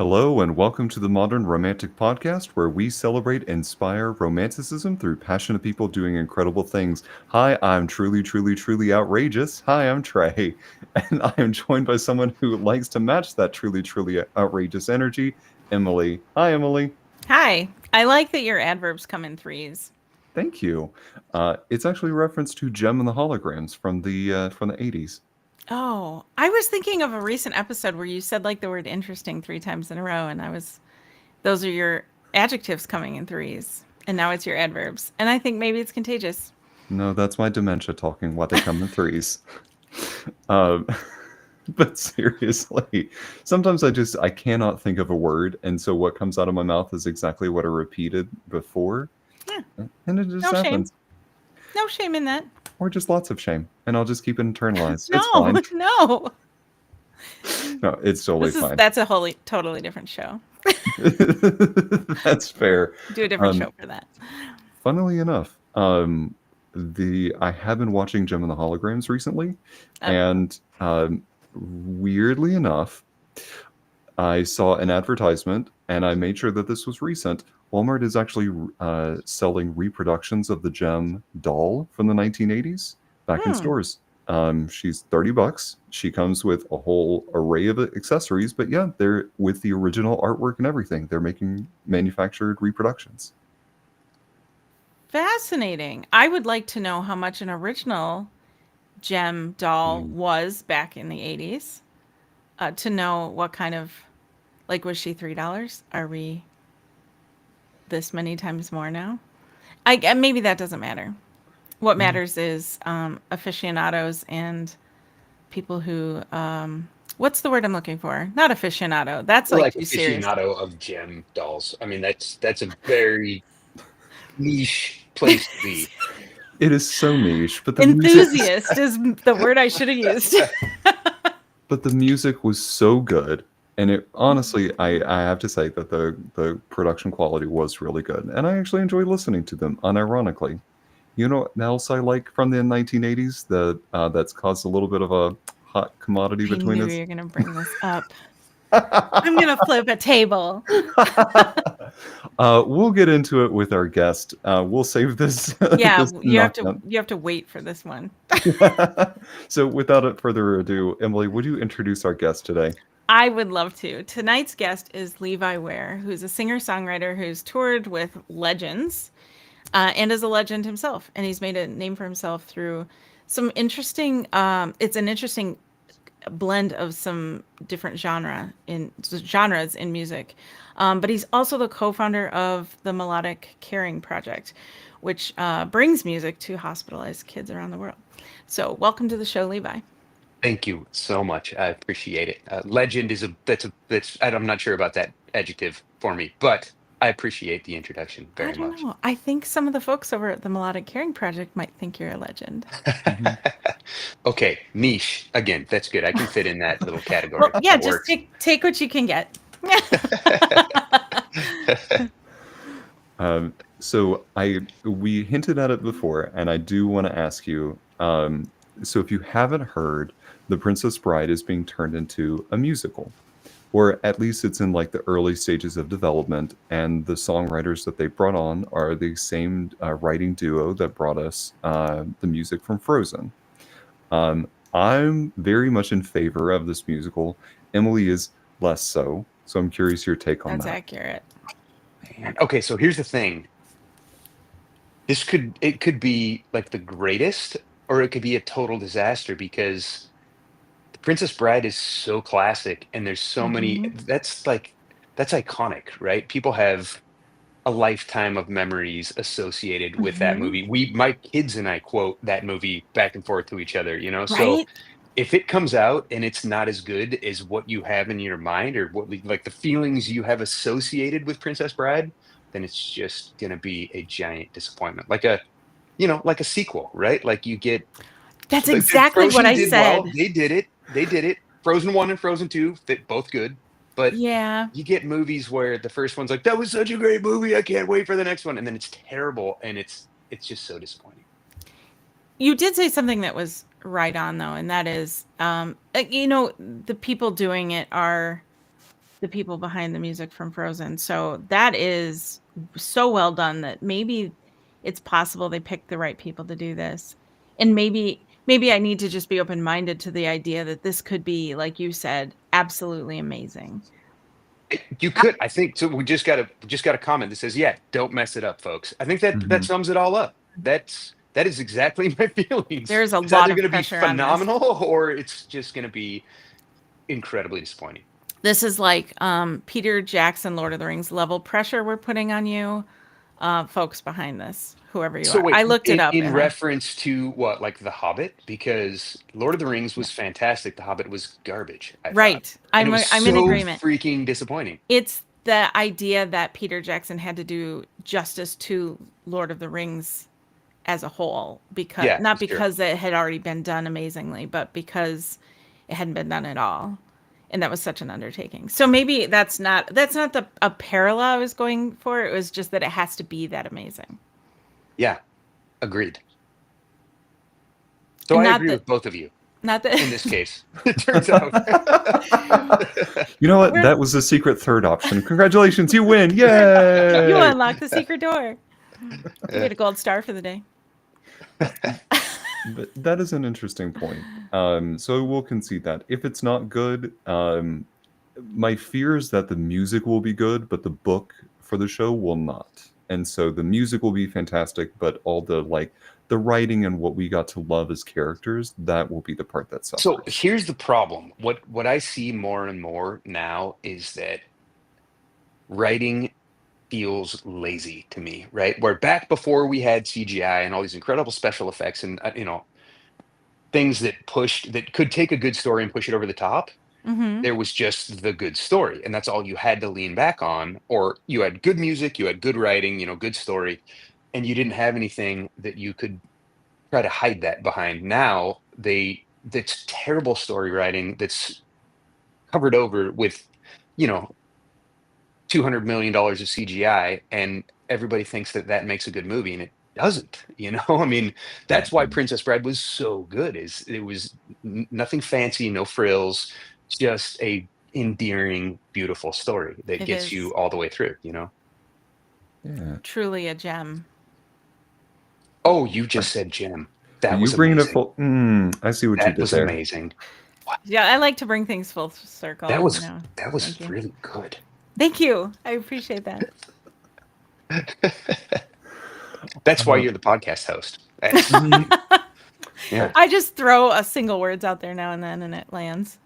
Hello, and welcome to the Modern Romantic Podcast, where we celebrate and inspire romanticism through passionate people doing incredible things. Hi, I'm truly outrageous. Hi, I'm Trey, and I am joined by someone who likes to match that truly outrageous energy, Emily. Hi, Emily. Hi. I like that your adverbs come in threes. Thank you. It's actually a reference to Gem and the Holograms from the 80s. Oh, I was thinking of a recent episode where you said like the word interesting three times in a row, and those are your adjectives coming in threes, and now it's your adverbs. And I think maybe it's contagious. No, that's my dementia talking. Why they come in threes. Um, but seriously, sometimes I cannot think of a word, and so what comes out of my mouth is exactly what I repeated before, Yeah, and it just no shame. happens, No shame in that. or just lots of shame, and I'll just keep it internalized. It's No, fine. no. No, it's totally fine. That's a wholly totally different show. That's fair. Do a different Um, show for that. Funnily enough, the I have been watching Gem and the Holograms recently, Oh. and weirdly enough, I saw an advertisement and I made sure that this was recent. Walmart is actually selling reproductions of the Gem doll from the 1980s back in Hmm. stores. She's $30. She comes with a whole array of accessories, but yeah, they're with the original artwork and everything. They're making manufactured reproductions. Fascinating. I would like to know how much an original gem doll Mm. was back in the 80s. To know what kind of, like, was she $3? Are we this many times more now? Maybe that doesn't matter. What Yeah. matters is aficionados and people who, what's the word I'm looking for? Not aficionado. That's like Like too serious. aficionado of gem dolls. I mean, that's a very niche place to be. It is so niche, but the music Enthusiast is the word I should have used. but the music was so good, and it honestly I have to say that the production quality was really good, and I actually enjoy listening to them unironically. You know what else I like from the 1980s that that's caused a little bit of a hot commodity I between knew us? you were going to bring this up. I'm going to flip a table. We'll get into it with our guest. We'll save this Yeah, this knockdown. you have to wait for this one. So, without further ado, Emily, would you introduce our guest today? I would love to. Tonight's guest is Levi Ware, who's a singer-songwriter who's toured with legends and is a legend himself. And he's made a name for himself through some interesting. It's an interesting blend of some different genres in music. But he's also the co-founder of the Melodic Caring Project, which brings music to hospitalized kids around the world. So, welcome to the show, Levi. Thank you so much. I appreciate it. Legend is that's I'm not sure about that adjective for me, but I appreciate the introduction I very don't much. know. I think some of the folks over at the Melodic Caring Project might think you're a legend. Mhm. Okay, niche. Again, that's good. I can fit in that little Well, category. yeah, That just works. take what you can get. So we hinted at it before, and I do want to ask you. So if you haven't heard, The Princess Bride is being turned into a musical, or at least it's in like the early stages of development. And the songwriters that they brought on are the same writing duo that brought us the music from Frozen. I'm very much in favor of this musical. Emily is less so. So I'm curious your take on That's that. accurate. Man. Okay, so here's the thing. It could be like the greatest, or it could be a total disaster because The Princess Bride is so classic and there's so many Hmm. that's iconic, right? People have a lifetime of memories associated with that Hmm. movie. My kids and I quote that movie back and forth to each other, you know? So Right? if it comes out and it's not as good as what you have in your mind or like the feelings you have associated with Princess Bride, then it's just going to be a giant disappointment. Like a sequel, right? Like you get That's like exactly what Frozen I did well. said. They did it. They did it. Frozen 1 and Frozen 2 fit both good. But Yeah. you get movies where the first one's like, that was such a great movie. I can't wait for the next one. And then it's terrible and it's just so disappointing. You did say something that was right on, though, and that is, the people doing it are the people behind the music from Frozen. So that is so well done that maybe it's possible they picked the right people to do this. And maybe I need to just be open-minded to the idea that this could be, like you said, absolutely amazing. You could, I think so. We just got a comment that says, "Yeah, don't mess it up, folks." I think that Mhm. sums it all up. That is exactly my feelings. There's a It's lot either of going to be pressure on this. phenomenal or it's just going to be incredibly disappointing. This is like Peter Jackson, Lord of the Rings level pressure we're putting on you, folks behind this, whoever you So are. I wait, looked it up in and I reference to what, like The Hobbit? Because Lord of the Rings was fantastic. The Hobbit was garbage, I thought. right. And it was I'm in so agreement. freaking disappointing. It's the idea that Peter Jackson had to do justice to Lord of the Rings as a whole, because Yeah, not sure. because it had already been done amazingly, but because it hadn't been done at all. And that was such an undertaking. So maybe that's not the a parallel I was going for. It was just that it has to be that amazing. Yeah, agreed. So And I not agree that with both of you not that in this case. It turns out. You know what? we're That was the secret third option. Congratulations, you win! you Yay! unlocked the secret door. You get a gold star for the day. But that is an interesting point. So we'll concede that. If it's not good, my fear is that the music will be good, but the book for the show will not. And so the music will be fantastic, but all the the writing and what we got to love as characters, that will be the part that So suffers. here's the problem. What I see more and more now is that writing feels lazy to me, right? Where back before we had CGI and all these incredible special effects and things that could take a good story and push it over the top, Mm-hmm. there was just the good story, and that's all you had to lean back on. Or you had good music, you had good writing, good story, and you didn't have anything that you could try to hide that behind. Now that's terrible story writing that's covered over with, you know, $200 million of CGI, and everybody thinks that that makes a good movie, and it doesn't. I mean, that's why Mhm. Princess Bride was so good. Is it was nothing fancy, no frills, just a endearing, beautiful story that It gets you is all the way through. Yeah. truly a gem. Oh, you Right. just said Jim. Are That you was bringing it amazing. full? I see what you That did was there. amazing. Wow, Yeah, I like to bring things full that circle, was that was Thank you. really good. Thank you. I appreciate that. That's why Uh, you're the podcast host. That's mhm. yeah. I just throw a single words out there now and it lands.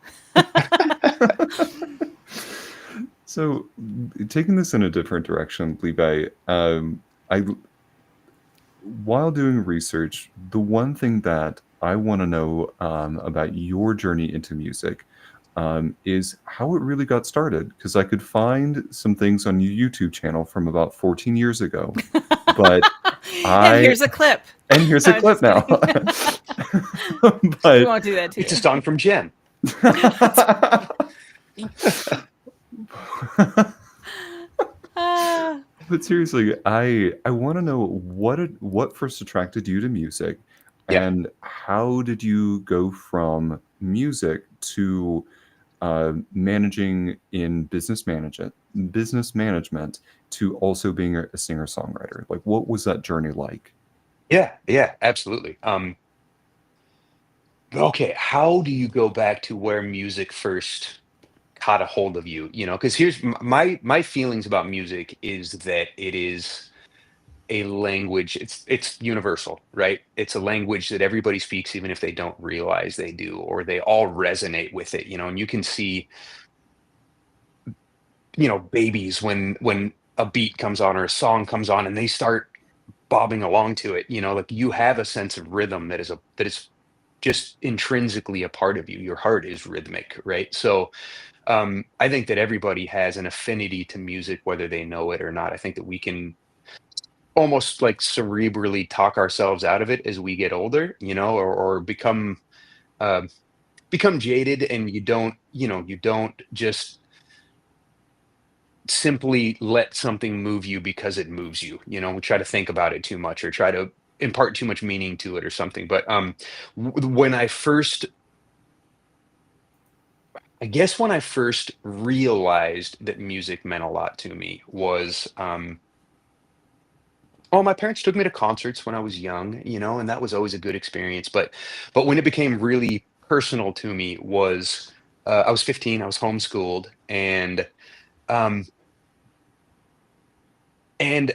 So, taking this in a different direction, Levi, I while doing research, the one thing that I want to know about your journey into music is how it really got started. Because I could find some things on your YouTube channel from about 14 years ago, but And I here's a clip. and here's a No, clip just now. kidding. We But won't do that to It's a you. song from Jen. Ah, But seriously, I want to know what first attracted you to music, Yeah. and how did you go from music to managing in business management to also being a singer-songwriter? Like, what was that journey like? Yeah, yeah, absolutely. Okay, how do you go back to where music first caught a hold of you? Because here's my feelings about music is that it is a language. It's universal, right? It's a language that everybody speaks, even if they don't realize they do, or they all resonate with it. And you can see, babies when a beat comes on or a song comes on and they start bobbing along to it, like you have a sense of rhythm that is just intrinsically a part of you. Your heart is rhythmic, right? So I think that everybody has an affinity to music, whether they know it or not. I think that we can almost like cerebrally talk ourselves out of it as we get older, or um, become jaded, and you don't just simply let something move you because it moves you. We try to think about it too much or try to impart too much meaning to it or something. But when I first, I guess when I first realized that music meant a lot to me was, oh, my parents took me to concerts when I was young, and that was always a good experience. But when it became really personal to me was, I was 15, I was homeschooled, um, and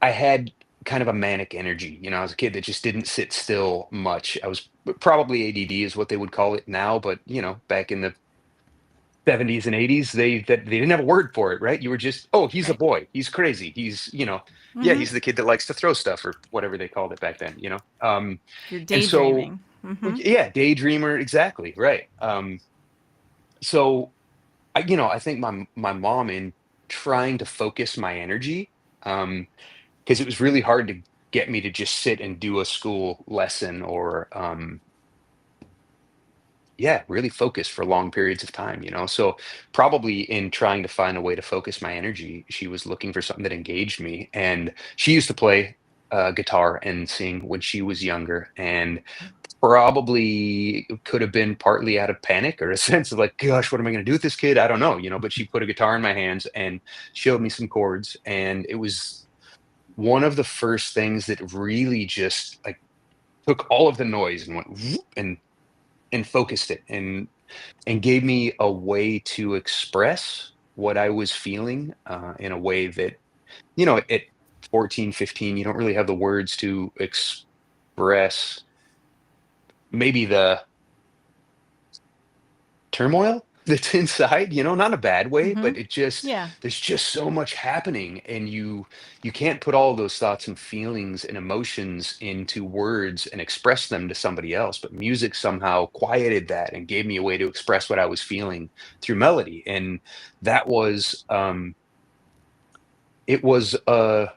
I had kind of a manic energy. I was a kid that just didn't sit still much. I was probably ADD is what they would call it now, but back in the 70s and 80s, they didn't have a word for it, right? You were just, oh, he's a Right. boy, he's crazy, yeah, Mm-hmm. he's the kid that likes to throw stuff or whatever they called it back then. You're And so, daydreaming. Mm-hmm. yeah, daydreamer, exactly, right. So I think my mom, in trying to focus my energy, because it was really hard to get me to just sit and do a school lesson, or yeah, really focus for long periods of time. So probably in trying to find a way to focus my energy, she was looking for something that engaged me. And she used to play guitar and sing when she was younger, and probably could have been partly out of panic or a sense of like, gosh, what am I going to do with this kid? I don't know. But she put a guitar in my hands and showed me some chords, and it was one of the first things that really just like took all of the noise and went whoop, and focused it, and gave me a way to express what I was feeling, in a way that, at 14, 15, you don't really have the words to express maybe the turmoil that's inside, not in a bad way, Mm-hmm. but Yeah. there's just so much happening, and you can't put all those thoughts and feelings and emotions into words and express them to somebody else. But music somehow quieted that and gave me a way to express what I was feeling through melody. And that was, it was a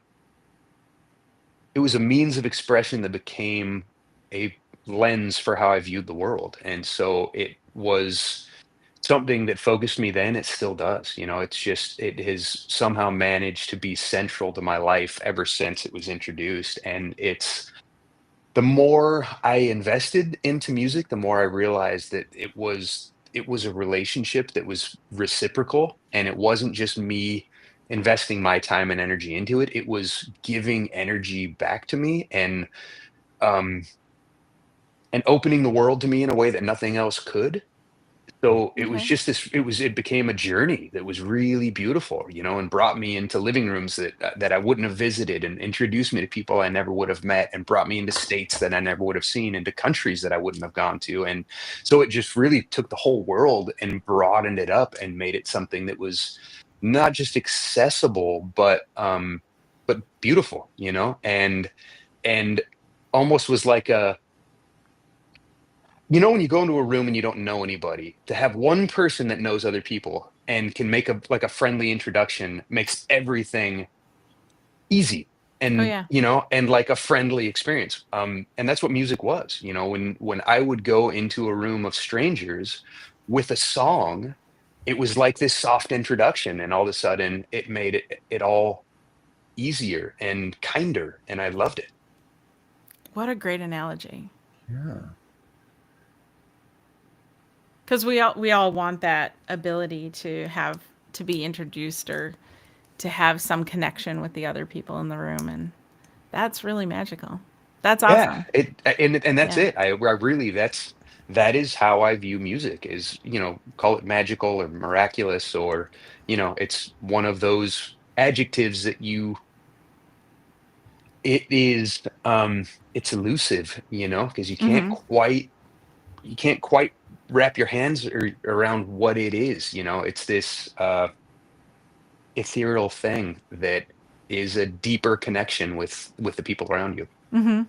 it was a means of expression that became a lens for how I viewed the world. And so it was something that focused me then. It still does. It has somehow managed to be central to my life ever since it was introduced. And it's the more I invested into music, the more I realized that it was a relationship that was reciprocal, and it wasn't just me investing my time and energy into it. It was giving energy back to me, um and opening the world to me in a way that nothing else could. So it was Okay. just this it became a journey that was really beautiful, and brought me into living rooms that I wouldn't have visited, and introduced me to people I never would have met, and brought me into states that I never would have seen, into countries that I wouldn't have gone to. And so it just really took the whole world and broadened it up and made it something that was not just accessible, but beautiful, and almost was like when you go into a room and you don't know anybody, to have one person that knows other people and can make a friendly introduction makes everything easy, Oh and yeah. like a friendly experience. And that's what music was. When I would go into a room of strangers with a song, it was like this soft introduction, and all of a sudden it made it all easier and kinder, and I loved it. What a great analogy. Yeah. Because we all want that ability to have to be introduced or to have some connection with the other people in the room, and that's really magical. That's Yeah, awesome. and that's Yeah. it. I really that is how I view music, is, call it magical or miraculous, or it's one of those adjectives that it is, it's elusive, because Mm-hmm. you can't quite wrap your hands around what it is. It's this ethereal thing that is a deeper connection with the people around you. Mm-hmm.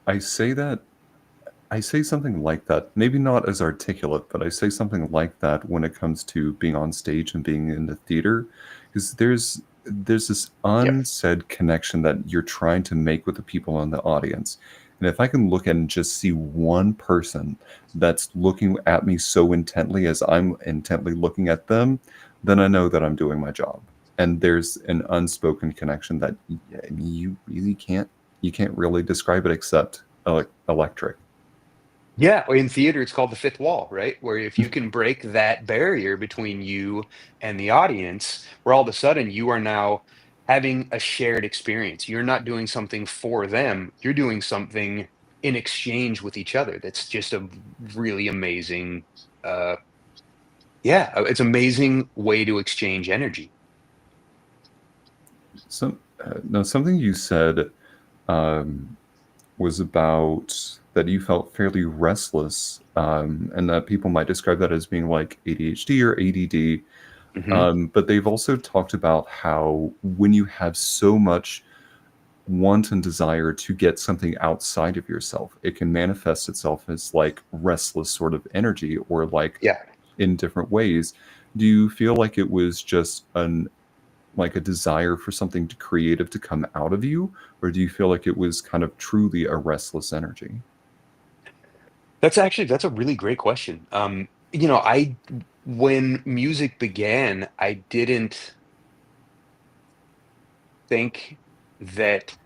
I say that I say something like that, maybe not as articulate, but I say something like that when it comes to being on stage and being in the theater, because there's this Yep. unsaid connection that you're trying to make with the people in the audience. And if I can look at and just see one person that's looking at me so intently as I'm intently looking at them, then I know that I'm doing my job. And there's an unspoken connection that you really can't you can't really describe it except electric. Yeah, in theater, it's called the fifth wall, right? Where if you can break that barrier between you and the audience, where all of a sudden you are now having a shared experience. You're not doing something for them, you're doing something in exchange with each other. That's just a really amazing, uh, yeah, it's amazing way to exchange energy. No, something you said um, was about that you felt fairly restless, and that people might describe that as being like ADHD or ADD. Hmm. But they've also talked about how when you have so much want and desire to get something outside of yourself, it can manifest itself as like restless sort of energy or like Yeah. in different ways. Do you feel like it was just an like a desire for something creative to come out of you, or do you feel like it was kind of truly a restless energy? That's a really great question. I when music began, I didn't think that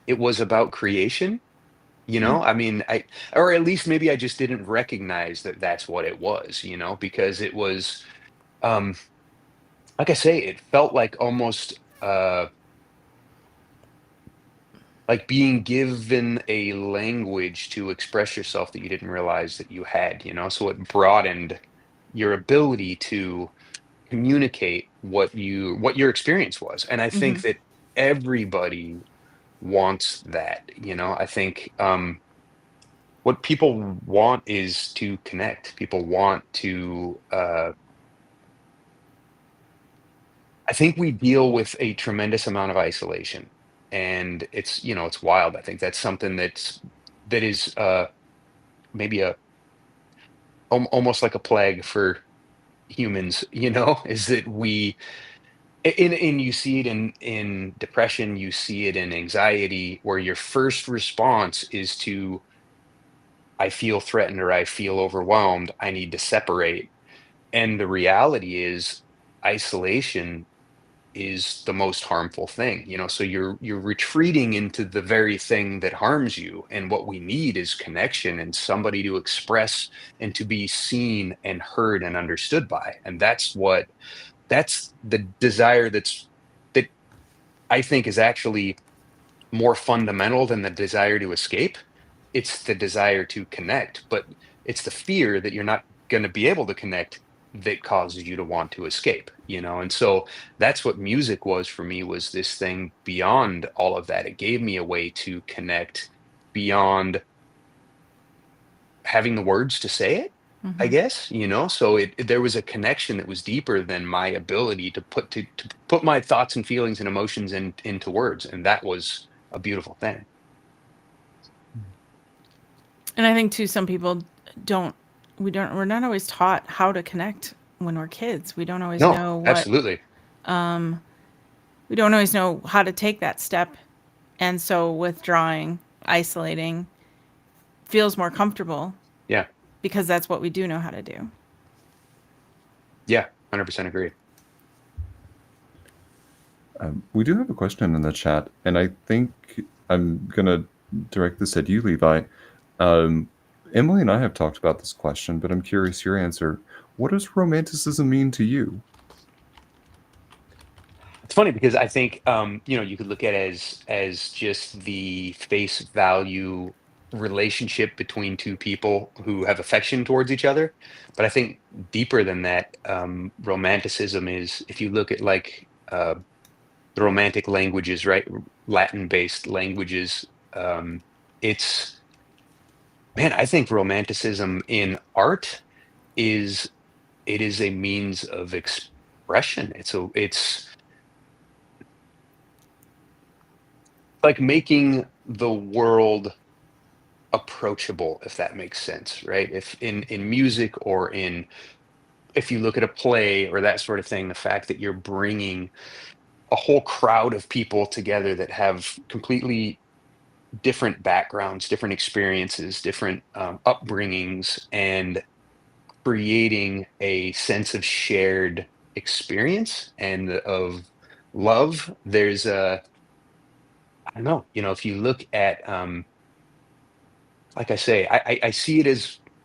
it was about creation, you Hmm. know? I mean, I or at least maybe I just didn't recognize that that's what it was, because it was, um, like I say, it felt like almost, like being given a language to express yourself that you didn't realize that you had, So it broadened your ability to communicate what your experience was. And I Hmm. think that everybody wants that, I think what people want is to connect. People want to I think we deal with a tremendous amount of isolation, and it's wild. I think that's something that is maybe almost like a plague for humans, is that and you see it in depression, you see it in anxiety, where your first response is to, I feel threatened or I feel overwhelmed, I need to separate. And the reality is isolation is the most harmful thing, so you're retreating into the very thing that harms you. And what we need is connection and somebody to express and to be seen and heard and understood by. And that's the desire that I think is actually more fundamental than the desire to escape. It's the desire to connect, but it's the fear that you're not going to be able to connect that causes you to want to escape. And so that's what music was for me, was this thing beyond all of that. It gave me a way to connect beyond having the words to say it, I Hmm. guess, so there was a connection that was deeper than my ability to put my thoughts and feelings and emotions into words. And that was a beautiful thing. And I think too, some people don't. We're not always taught how to connect when we're kids. We don't always No, know what. absolutely. We don't always know how to take that step, and so withdrawing, isolating, feels more comfortable Yeah. because that's what we do know how to do. Yeah. 100% agree. We do have a question in the chat, and I think I'm gonna direct this at you, Levi. Um, Emily and I have talked about this question, but I'm curious your answer. What does romanticism mean to you? It's funny because I think you could look at it as just the face value relationship between two people who have affection towards each other. But I think deeper than that, romanticism is, if you look at like the romantic languages, right? Latin-based languages. It's Man, I think romanticism in art is it is a means of expression. It's like making the world approachable, if that makes sense, right? If in music or in if you look at a play or that sort of thing, the fact that you're bringing a whole crowd of people together that have completely different backgrounds, different experiences, different upbringings, and creating a sense of shared experience and of love. There's a I don't know, if you look at like I say, I see it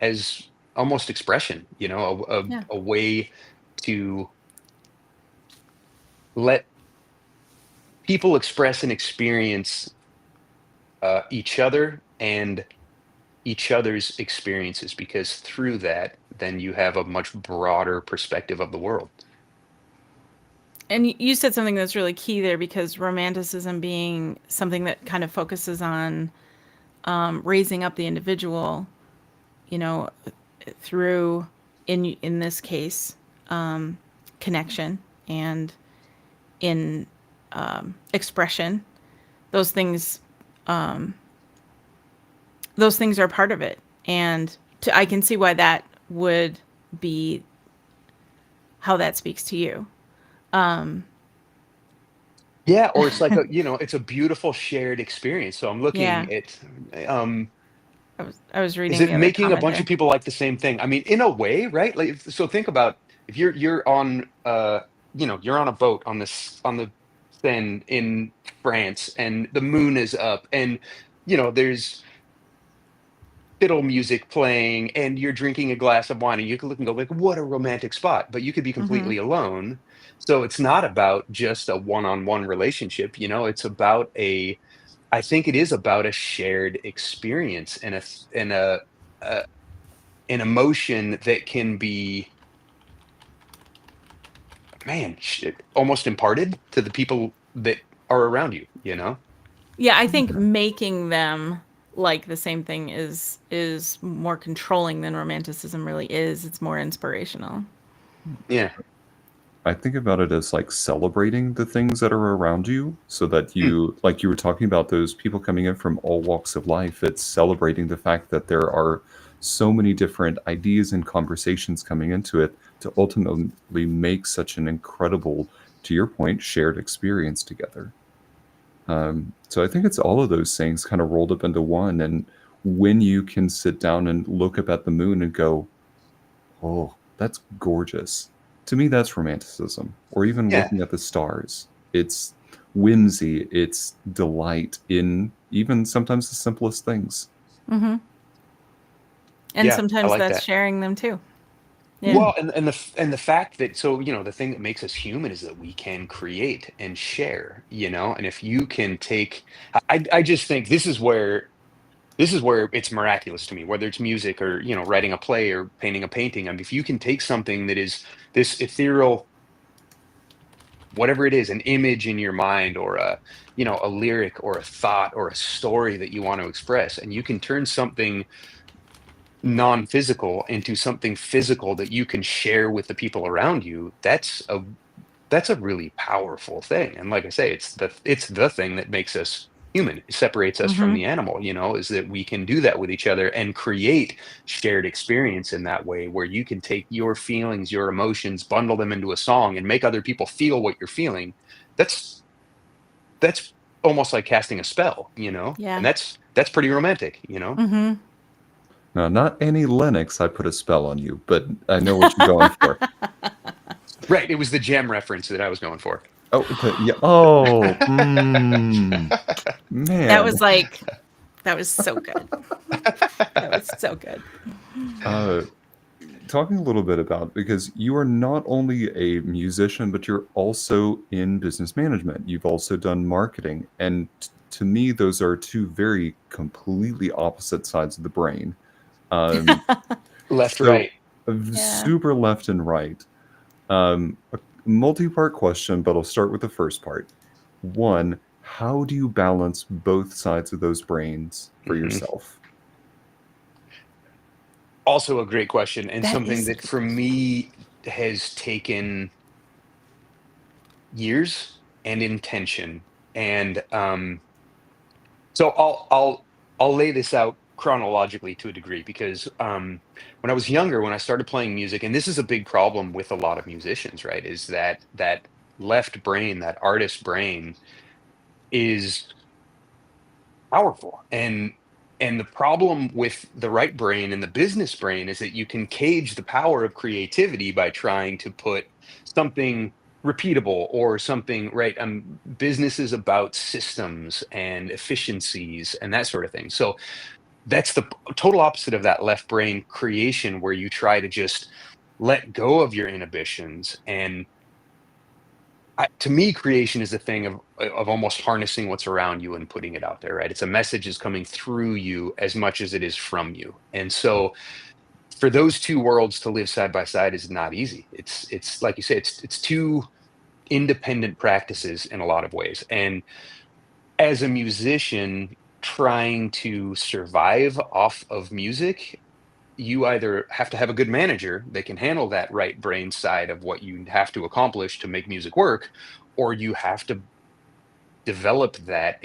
as almost expression, you know, Yeah. a way to let people express and experience each other and each other's experiences, because through that, then you have a much broader perspective of the world. And you said something that's really key there, because romanticism being something that kind of focuses on raising up the individual, you know, through, in this case, connection and in expression. Those things, those things are part of it, and I can see why that would be how that speaks to you. Yeah, or it's like a, you know, it's a beautiful shared experience. So I'm Yeah, looking at, um, I was is reading it the other making a comment bunch of there. people like the same thing? I mean, in a way, right? Like, so think about if you're on, you know, you're on a boat on this on the Seine in France, and the moon is up, and you know, there's fiddle music playing, and you're drinking a glass of wine, and you can look and go like, what a romantic spot, but you could be Hmm. completely alone. So it's not about just a one-on-one relationship, you know, it's about a, I think it is about a shared experience and a an emotion that can be, man, almost imparted to the people that are around you, you know. Yeah, I think making them like the same thing is more controlling than romanticism really is. It's more inspirational. Yeah. I think about it as like celebrating the things that are around you so that Hmm. you, like you were talking about those people coming in from all walks of life, it's celebrating the fact that there are so many different ideas and conversations coming into it to ultimately make such an incredible, to your point, shared experience together. So I think it's all of those things kind of rolled up into one. And when you can sit down and look up at the moon and go, oh, that's gorgeous. To me, that's romanticism. Or even Yeah. looking at the stars. It's whimsy, it's delight in even sometimes the simplest things. Hmm. And Yeah, I sometimes like that's that. sharing them too. Yeah. Yeah. Well, and the fact that, so, you know, the thing that makes us human is that we can create and share, you know, and if you can take, I just think this is where it's miraculous to me, whether it's music or, you know, writing a play or painting a painting. I mean, if you can take something that is this ethereal, whatever it is, an image in your mind, or a, you know, a lyric or a thought or a story that you want to express, and you can turn something non-physical into something physical that you can share with the people around you, that's a really powerful thing. And like I say, it's the thing that makes us human. It separates us from Hmm. the animal, you know, is that we can do that with each other and create shared experience in that way, where you can take your feelings, your emotions, bundle them into a song and make other people feel what you're feeling. That's that's almost like casting a spell, you know, and Yeah. that's pretty romantic, you know. Hmm. Now, not Annie Lennox, I put a spell on you, but I know what you're going for. Right, it was the gem reference that I was going for. Oh, yeah. Oh, That man. was like, that was so good. That was so good. Uh, Talking a little bit about, because you are not only a musician, but you're also in business management. You've also done marketing. And to me, those are two very completely opposite sides of the brain. Um, Left, so, right. Yeah. super left and right. A multi-part question, but I'll start with the first part. One, how do you balance both sides of those brains for Mhm. yourself? Also a great question, and That something is a that good for question. me has taken years and intention. And so I'll lay this out chronologically to a degree, because when I was younger, when I started playing music, and this is a big problem with a lot of musicians, right, is that that left brain, that artist brain, is powerful. And the problem with the right brain and the business brain is that you can cage the power of creativity by trying to put something repeatable or something, right. Business is about systems and efficiencies and that sort of thing. So that's the total opposite of that left brain creation, where you try to just let go of your inhibitions. And to me, creation is the thing of almost harnessing what's around you and putting it out there, right? It's a message is coming through you as much as it is from you. And so for those two worlds to live side by side is not easy. It's like you say, it's two independent practices in a lot of ways. And as a musician trying to survive off of music, you either have to have a good manager that can handle that right brain side of what you have to accomplish to make music work, or you have to develop that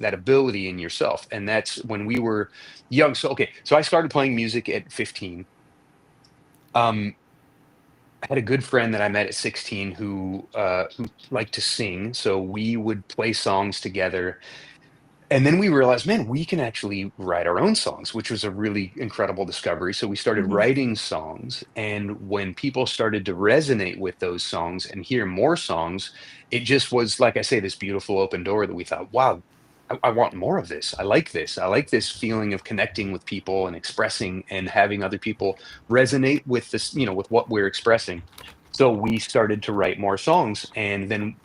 ability in yourself. And that's when we were young. So okay, so I started playing music at 15. I had a good friend that I met at 16 who liked to sing, so we would play songs together. And then we realized, man, we can actually write our own songs, which was a really incredible discovery. So we started Mhm. writing songs. And when people started to resonate with those songs and hear more songs, it just was, like I say, this beautiful open door that we thought, wow, I want more of this. I like this. I like this feeling of connecting with people and expressing and having other people resonate with this, with what we're expressing. So we started to write more songs. And then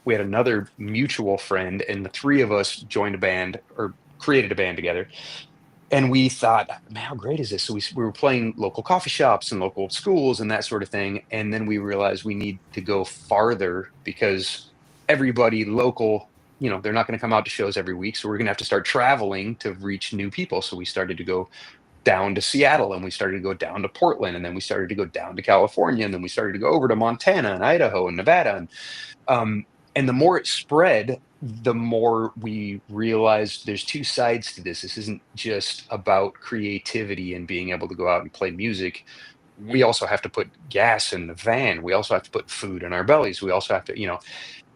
we had another mutual friend, and the three of us joined a band or created a band together. And we thought, man, how great is this? So we were playing local coffee shops and local schools and that sort of thing. And then we realized we need to go farther, because everybody local, they're not going to come out to shows every week. So we're going to have to start traveling to reach new people. So we started to go down to Seattle, and we started to go down to Portland, and then we started to go down to California, and then we started to go over to Montana and Idaho and Nevada. Um, and the more it spread, the more we realized there's two sides to this. This isn't just about creativity and being able to go out and play music. We also have to put gas in the van. We also have to put food in our bellies. We also have to,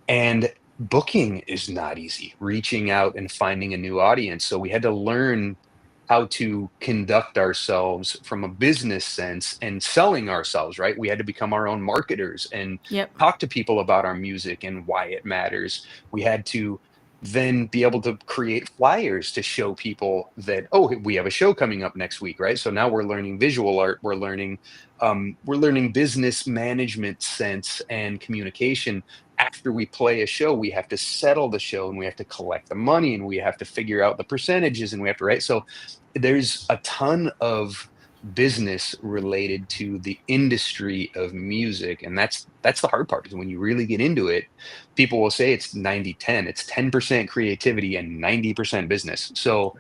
and booking is not easy, reaching out and finding a new audience. So we had to learn how to conduct ourselves from a business sense and selling ourselves, right? We had to become our own marketers and Yep. talk to people about our music and why it matters. We had to then be able to create flyers to show people that, oh, we have a show coming up next week, right? So now we're learning visual art, we're learning business management sense and communication. After we play a show, we have to settle the show, and we have to collect the money, and we have to figure out the percentages, and we have to write. So there's a ton of business related to the industry of music, and that's the hard part, is when you really get into it, people will say it's 90-10. It's 10% creativity and 90% business. So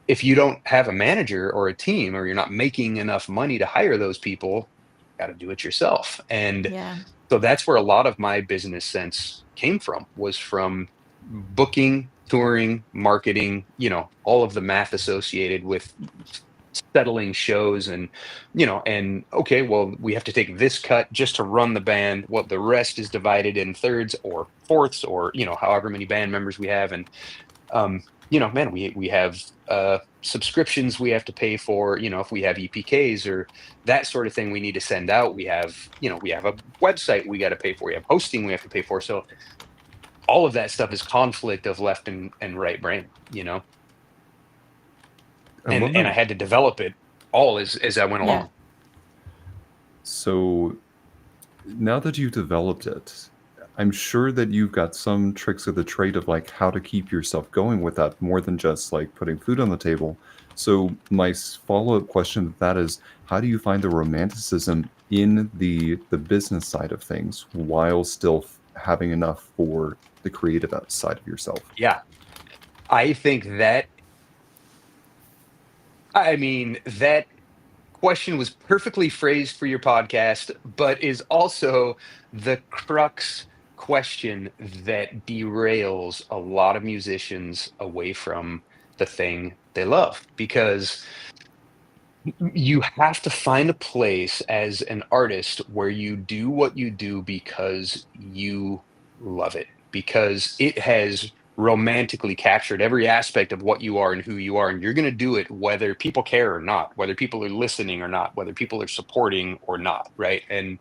if you don't have a manager or a team, or you're not making enough money to hire those people, got to do it yourself. And Yeah. so that's where a lot of my business sense came from, was from booking, touring, marketing, all of the math associated with settling shows. And okay, well, we have to take this cut just to run the band. What the rest is divided in thirds or fourths, or however many band members we have. And man, we have subscriptions we have to pay for, if we have EPKs or that sort of thing we need to send out. We have a website we got to pay for. We have hosting we have to pay for. So all of that stuff is conflict of left and right brain, I love and I that. had to develop it all as I went Yeah. along. So now that you've developed it, I'm sure that you've got some tricks of the trade of like how to keep yourself going with that, more than just like putting food on the table. So my follow-up question to that is, how do you find the romanticism in the business side of things while still having enough for the creative side of yourself? Yeah, I think that question was perfectly phrased for your podcast, but is also the crux question that derails a lot of musicians away from the thing they love. Because you have to find a place as an artist where you do what you do because you love it, because it has romantically captured every aspect of what you are and who you are. And you're going to do it whether people care or not, whether people are listening or not, whether people are supporting or not. Right. And,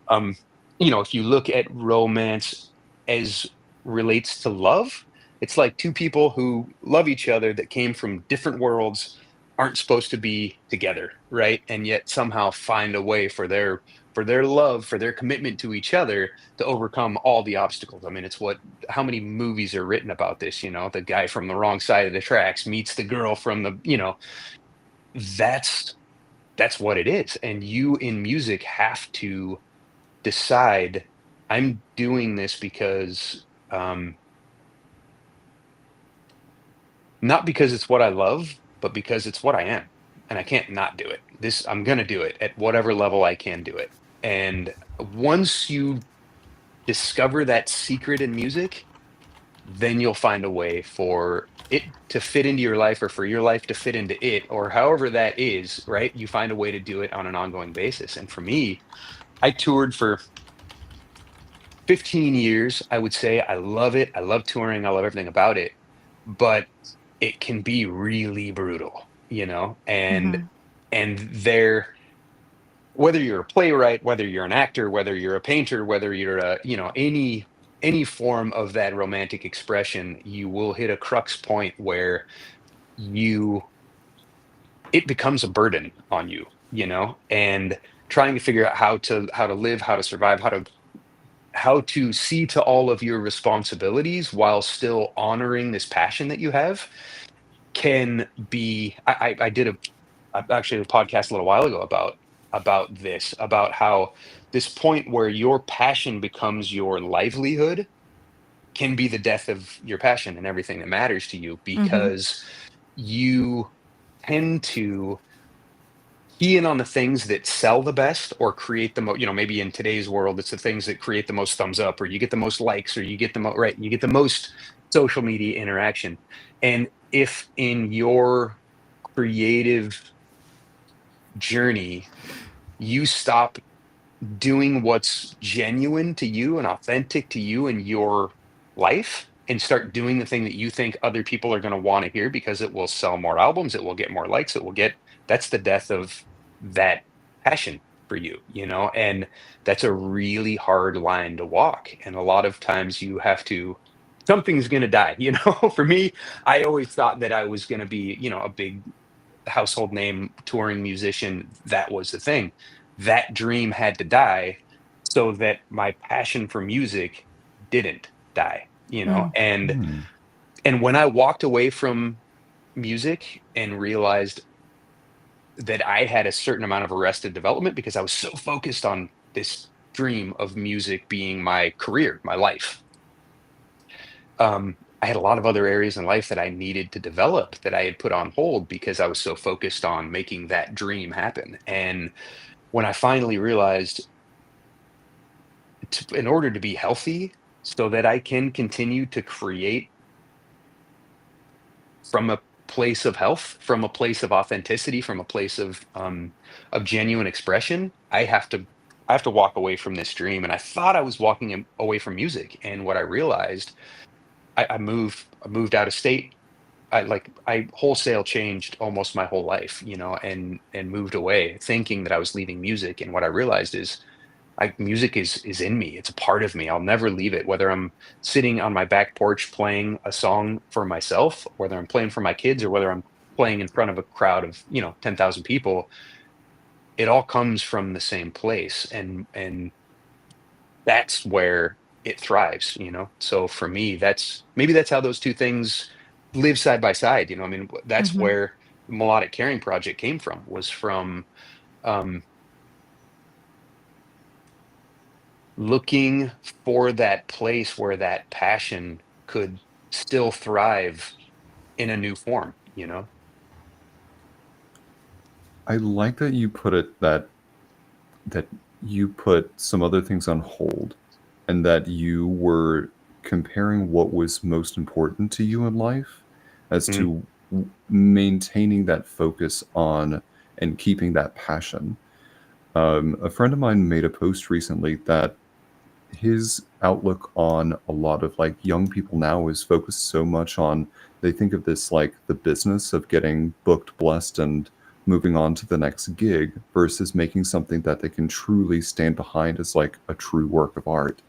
um, if you look at romance as relates to love, it's like two people who love each other that came from different worlds, aren't supposed to be together, right? And yet somehow find a way for their love, for their commitment to each other to overcome all the obstacles. I mean, it's what how many movies are written about this, you know, the guy from the wrong side of the tracks meets the girl from the, you know, that's that's what it is. And you in music have to decide I'm doing this because not because it's what I love, but because it's what I am. And I can't not do it. This I'm gonna do it at whatever level I can do it. And once you discover that secret in music, then you'll find a way for it to fit into your life or for your life to fit into it or however that is, right? You find a way to do it on an ongoing basis. And for me, I toured for 15 years, I would say. I love it. I love touring. I love everything about it. But it can be really brutal, you know? Hmm. And there whether you're a playwright, whether you're an actor, whether you're a painter, whether you're a, you know, any form of that romantic expression, you will hit a crux point where you it becomes a burden on you, you know? And trying to figure out how to live, how to survive, how to see to all of your responsibilities while still honoring this passion that you have can be I did actually a podcast a little while ago about this, about how this point where your passion becomes your livelihood can be the death of your passion and everything that matters to you Hmm. because you tend to key in on the things that sell the best or create the most, you know, maybe in today's world it's the things that create the most thumbs up or you get the most likes or you get the most, right, you get the most social media interaction. And if in your creative journey you stop doing what's genuine to you and authentic to you in your life and start doing the thing that you think other people are going to want to hear because it will sell more albums, it will get more likes, it will get that's the death of that passion for you, you know? And that's a really hard line to walk. And a lot of times you have to something's going to die, you know? For me, I always thought that I was going to be, you know, a big household name touring musician. That was the thing. That dream had to die so that my passion for music didn't die, you know? Mm. Hmm. And when I walked away from music and realized that I had a certain amount of arrested development because I was so focused on this dream of music being my career, my life. I had a lot of other areas in life that I needed to develop that I had put on hold because I was so focused on making that dream happen. And when I finally realized in order to be healthy so that I can continue to create from a place of health, from a place of authenticity, from a place of genuine expression, I have to walk away from this dream. And I thought I was walking away from music. And what I realized, I moved out of state. I wholesale changed almost my whole life, you know, and moved away thinking that I was leaving music. And what I realized is music is in me. It's a part of me. I'll never leave it. Whether I'm sitting on my back porch playing a song for myself, whether I'm playing for my kids, or whether I'm playing in front of a crowd of, you know, 10,000 people, it all comes from the same place. And that's where it thrives, you know? So for me, that's maybe that's how those two things live side by side, you know? I mean, that's Hmm. where the Melodic Caring Project came from, was from um, looking for that place where that passion could still thrive in a new form, you know? I like that you put it that you put some other things on hold and that you were comparing what was most important to you in life as Mhm. to maintaining that focus on and keeping that passion. A friend of mine made a post recently that his outlook on a lot of like young people now is focused so much on they think of this like the business of getting booked, blessed, and moving on to the next gig versus making something that they can truly stand behind as like a true work of art.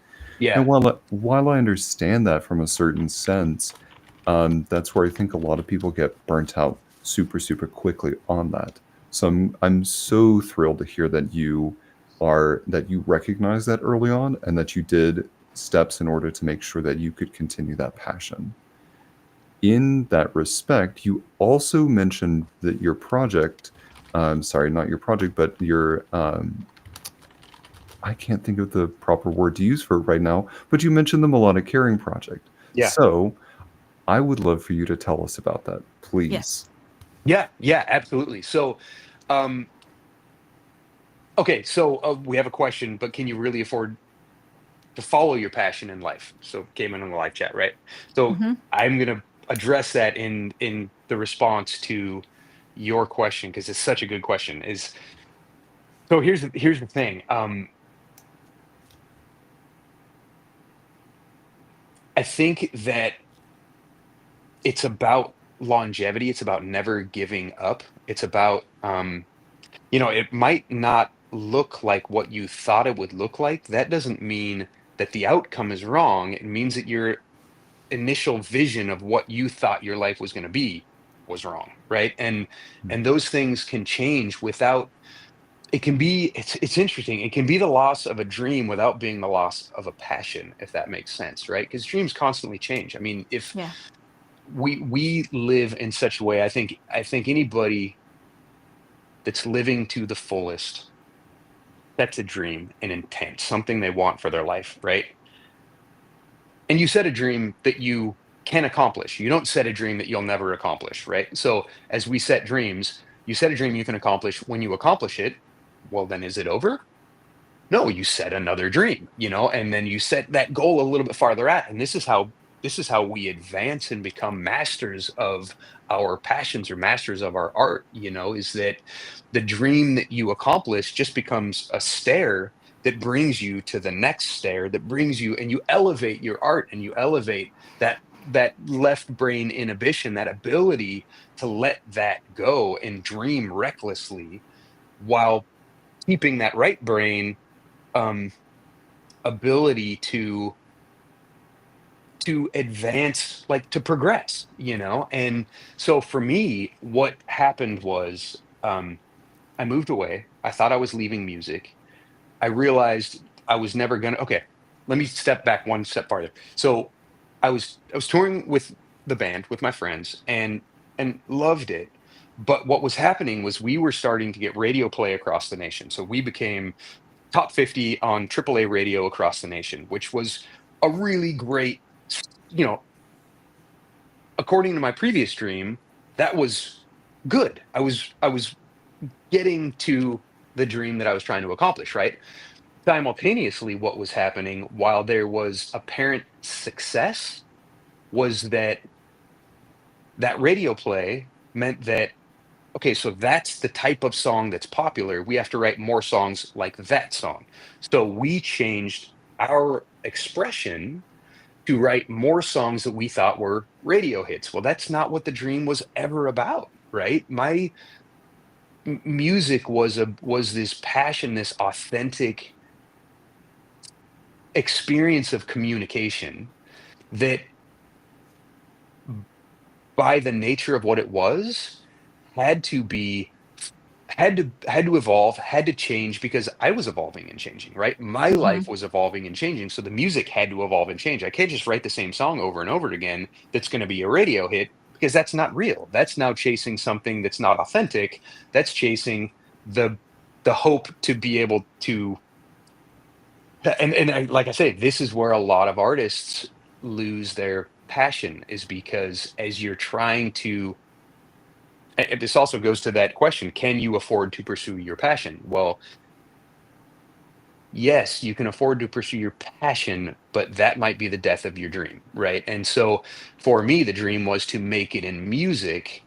And Yeah. while I understand that from a certain sense, that's where I think a lot of people get burnt out super, super quickly on that. So I'm so thrilled to hear that you recognize that early on and that you did steps in order to make sure that you could continue that passion. In that respect, you also mentioned that your project, sorry, not your project, but your, I can't think of the proper word to use for it right now, but you mentioned the melodic caring project. Yeah. So I would love for you to tell us about that, Yes. please. Yeah, absolutely. So, um, okay, so we have a question, but can you really afford to follow your passion in life? So came in on the live chat, right? So Hmm. I'm gonna address that in the response to your question because it's such a good question. Is so here's the thing. I think that it's about longevity. It's about never giving up. It's about it might not look like what you thought it would look like. That doesn't mean that the outcome is wrong. It means that your initial vision of what you thought your life was going to be was wrong, right? And those things can change without it can be it's interesting. It can be the loss of a dream without being the loss of a passion, if that makes sense, right? Because dreams constantly change. I mean, if Yeah. we live in such a way, I think anybody that's living to the fullest, that's a dream, an intent, something they want for their life, right? And you set a dream that you can accomplish. You don't set a dream that you'll never accomplish, right? So as we set dreams, you set a dream you can accomplish. When you accomplish it, well, then is it over? No, you set another dream, and then you set that goal a little bit farther out. And this is how we advance and become masters of our passions or masters of our art, is that the dream that you accomplish just becomes a stair that brings you to the next stair that brings you and you elevate your art and you elevate that left brain inhibition, that ability to let that go and dream recklessly while keeping that right brain um, ability to advance, like to progress, And so for me, what happened was I moved away. I thought I was leaving music. I realized I was never gonna. Okay, let me step back one step farther. So I was touring with the band with my friends and loved it. But what was happening was we were starting to get radio play across the nation. So we became top 50 on AAA radio across the nation, which was a really great, you know, according to my previous dream, that was good. I was getting to the dream that I was trying to accomplish, right? Simultaneously, what was happening while there was apparent success was that radio play meant that okay, so that's the type of song that's popular. We have to write more songs like that song. So we changed our expression to write more songs that we thought were radio hits. Well, that's not what the dream was ever about, right? My music was this passion, this authentic experience of communication that by the nature of what it was had to be had to evolve, had to change because I was evolving and changing, right? My Hmm. life was evolving and changing, so the music had to evolve and change. I can't just write the same song over and over again that's going to be a radio hit because that's not real. That's now chasing something that's not authentic. That's chasing the the hope to be able to and like I say, this is where a lot of artists lose their passion is because as you're trying to and this also goes to that question, can you afford to pursue your passion? Well, yes, you can afford to pursue your passion, but that might be the death of your dream, right? And so for me, the dream was to make it in music,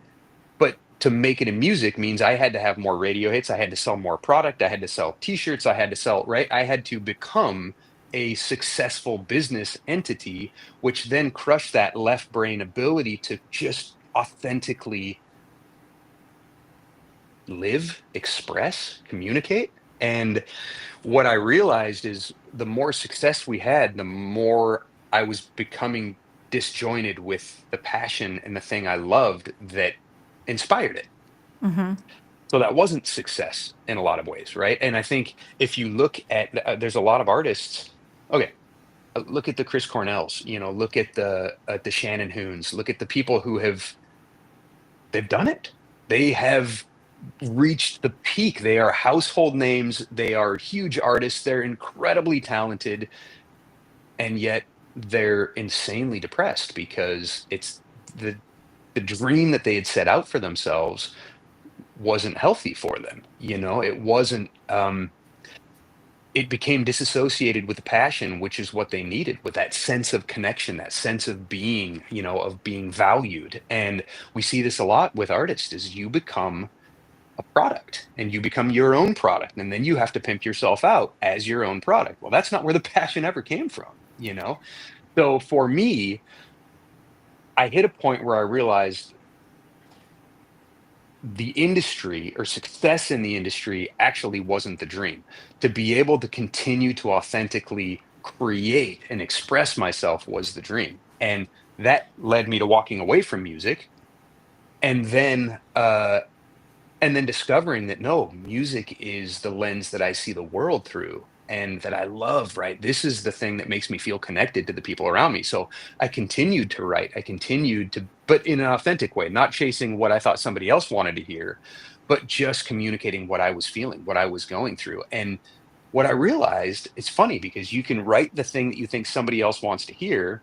but to make it in music means I had to have more radio hits, I had to sell more product, I had to sell t-shirts, I had to sell, right? I had to become a successful business entity, which then crushed that left brain ability to just authentically live, express, communicate. And what I realized is the more success we had, the more I was becoming disjointed with the passion and the thing I loved that inspired it. Mm-hmm. So that wasn't success in a lot of ways, right? And I think if you look at, there's a lot of artists. Okay, look at the Chris Cornells. Look at the Shannon Hoons. Look at the people who they've done it. They have reached the peak. They are household names. They are huge artists. They're incredibly talented, and yet they're insanely depressed because it's the dream that they had set out for themselves wasn't healthy for them. It wasn't. It became disassociated with the passion, which is what they needed, with that sense of connection, that sense of being, of being valued. And we see this a lot with artists: is you become a product and you become your own product, and then you have to pimp yourself out as your own product. Well, that's not where the passion ever came from. So for me, I hit a point where I realized the industry, or success in the industry, actually wasn't the dream. To be able to continue to authentically create and express myself was the dream. And that led me to walking away from music, and then discovering that no, music is the lens that I see the world through and that I love, right? This is the thing that makes me feel connected to the people around me. So I continued to write. I continued to, but in an authentic way, not chasing what I thought somebody else wanted to hear, but just communicating what I was feeling, what I was going through. And what I realized, it's funny because you can write the thing that you think somebody else wants to hear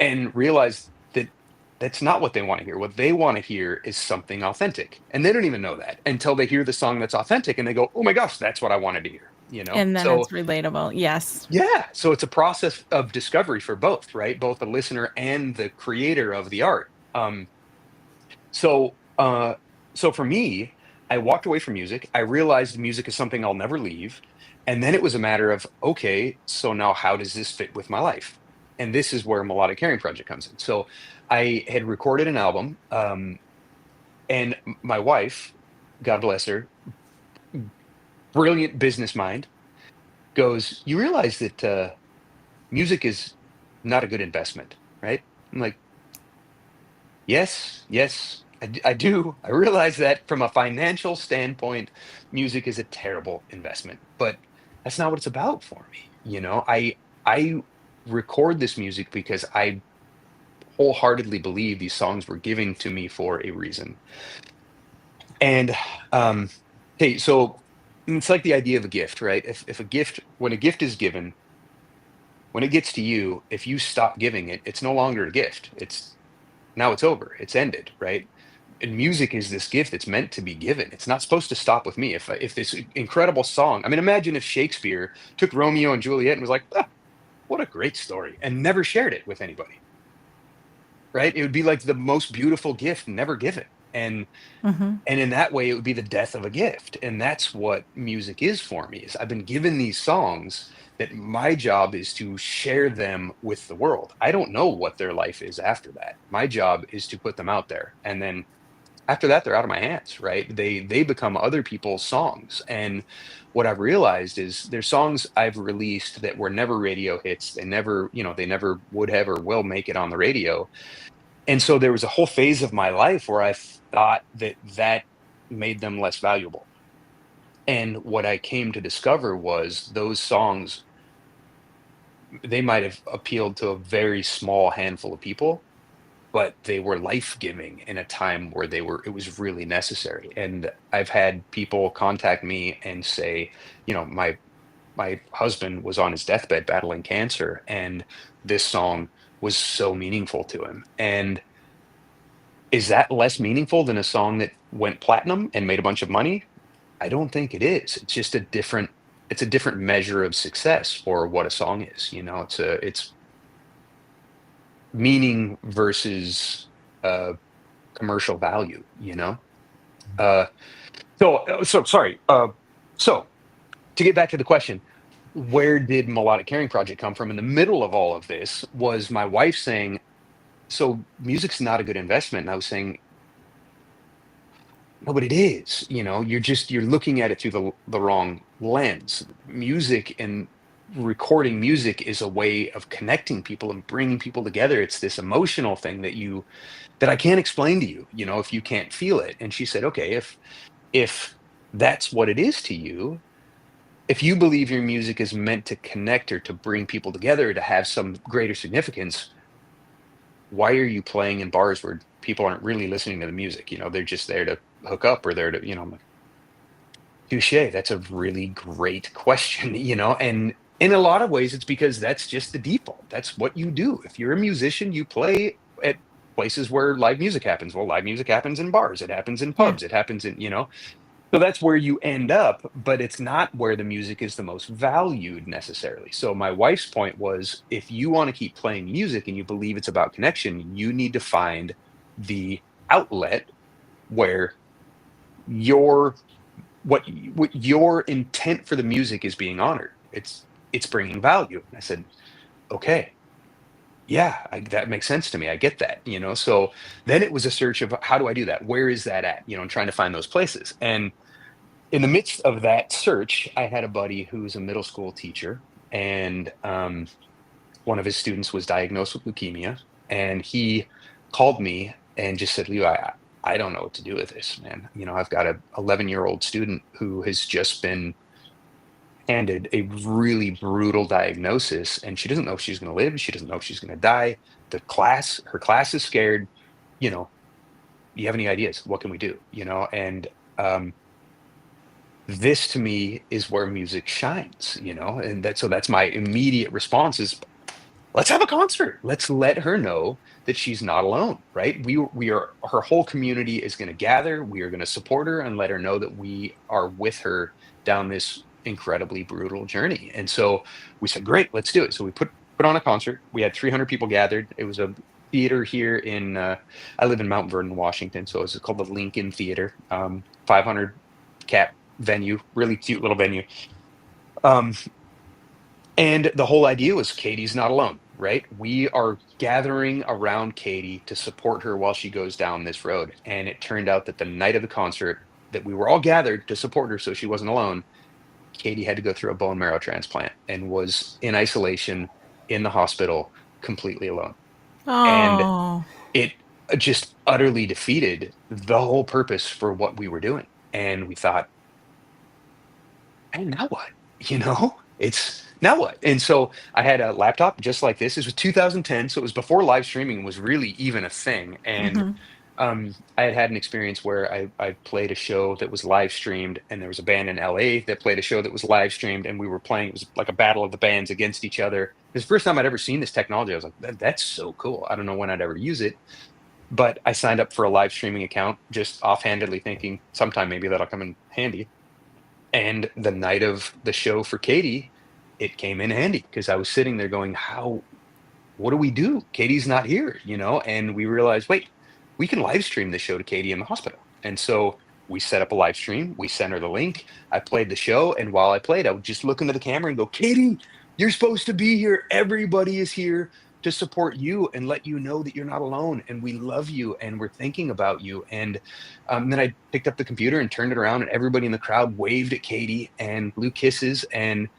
and realize that that's not what they want to hear. What they want to hear is something authentic. And they don't even know that until they hear the song that's authentic and they go, oh my gosh, that's what I wanted to hear. And then So it's relatable. Yes. yeah, so it's a process of discovery for both, right? Both the listener and the creator of the art. So so for me, I walked away from music. I realized music is something I'll never leave. And then it was a matter of, okay, so now how does this fit with my life? And this is where Melodic Caring Project comes in. So I had recorded an album, and my wife, God bless her, brilliant business mind, goes, "You realize that music is not a good investment, right?" I'm like, yes, yes, I do. I realize that from a financial standpoint, music is a terrible investment, but that's not what it's about for me. I record this music because I wholeheartedly believe these songs were given to me for a reason. And hey, so it's like the idea of a gift, right? If a gift, when a gift is given, when it gets to you, if you stop giving it, it's no longer a gift. It's over. It's ended, right? And music is this gift that's meant to be given. It's not supposed to stop with me. If this incredible song, I mean, imagine if Shakespeare took Romeo and Juliet and was like, ah, what a great story, and never shared it with anybody, right? It would be like the most beautiful gift never given. Mm-hmm. And in that way, it would be the death of a gift. And that's what music is for me. Is I've been given these songs that my job is to share them with the world. I don't know what their life is after that. My job is to put them out there. And then after that, they're out of my hands, right? They become other people's songs. And what I've realized is there's songs I've released that were never radio hits. They never would have or will make it on the radio. And so there was a whole phase of my life where I thought that made them less valuable. And what I came to discover was those songs, they might have appealed to a very small handful of people, but they were life-giving in a time where it was really necessary. And I've had people contact me and say, my husband was on his deathbed battling cancer, and this song was so meaningful to him. And is that less meaningful than a song that went platinum and made a bunch of money? I don't think it is. It's a different measure of success for what a song is. It's meaning versus commercial value. Uh, so sorry. So to get back to the question, where did Melodic Caring Project come from? In the middle of all of this was my wife saying, so music's not a good investment. And I was saying, no, but it is. You're looking at it through the wrong lens. Music and recording music is a way of connecting people and bringing people together. It's this emotional thing that I can't explain to you, if you can't feel it. And she said, okay, if that's what it is to you, if you believe your music is meant to connect or to bring people together, to have some greater significance, why are you playing in bars where people aren't really listening to the music? They're just there to hook up, or there to, I'm like, touche. That's a really great question, and in a lot of ways, it's because that's just the default. That's what you do. If you're a musician, you play at places where live music happens. Well, live music happens in bars, it happens in Yeah. pubs, it happens in, so that's where you end up, but it's not where the music is the most valued necessarily. So my wife's point was, if you want to keep playing music and you believe it's about connection, you need to find the outlet where your what your intent for the music is being honored. It's bringing value. And I said, okay, yeah, that makes sense to me. I get that, So then it was a search of, how do I do that? Where is that at? And trying to find those places. And in the midst of that search, I had a buddy who's a middle school teacher, and one of his students was diagnosed with leukemia, and he called me and just said, Levi, I don't know what to do with this, man. I've got a 11-year-old student who has just been handed a really brutal diagnosis, and she doesn't know if she's going to live. She doesn't know if she's going to die. Her class is scared. You know, do you have any ideas? What can we do? And this to me is where music shines, and that's my immediate response is, let's have a concert. Let's let her know that she's not alone, right? We are, her whole community is going to gather. We are going to support her and let her know that we are with her down this incredibly brutal journey. And so we said, great, let's do it. So we put on a concert. We had 300 people gathered. It was a theater here in I live in Mount Vernon, Washington, so it's called the Lincoln Theater. 500 cap venue, really cute little venue. Um, and the whole idea was, Katie's not alone, right? We are gathering around Katie to support her while she goes down this road. And it turned out that the night of the concert, that we were all gathered to support her so she wasn't alone, Katie had to go through a bone marrow transplant and was in isolation in the hospital, completely alone. And Oh. it just utterly defeated the whole purpose for what we were doing. And we thought, and now what? It's now what? And so I had a laptop just like this. This was 2010, so it was before live streaming was really even a thing. And Mhm. I had an experience where I played a show that was live streamed, and there was a band in LA that played a show that was live streamed, and we were playing. It was like a battle of the bands against each other. It was the first time I'd ever seen this technology. I was like, that's so cool. I don't know when I'd ever use it, but I signed up for a live streaming account just offhandedly, thinking sometime maybe that'll come in handy. And the night of the show for Katie, it came in handy because I was sitting there going, what do we do? Katie's not here, And we realized, wait, we can live stream the show to Katie in the hospital. And so we set up a live stream. We sent her the link. I played the show. And while I played, I would just look into the camera and go, Katie, you're supposed to be here. Everybody is here to support you and let you know that you're not alone. And we love you. And we're thinking about you. And then I picked up the computer and turned it around, and everybody in the crowd waved at Katie and blew kisses. And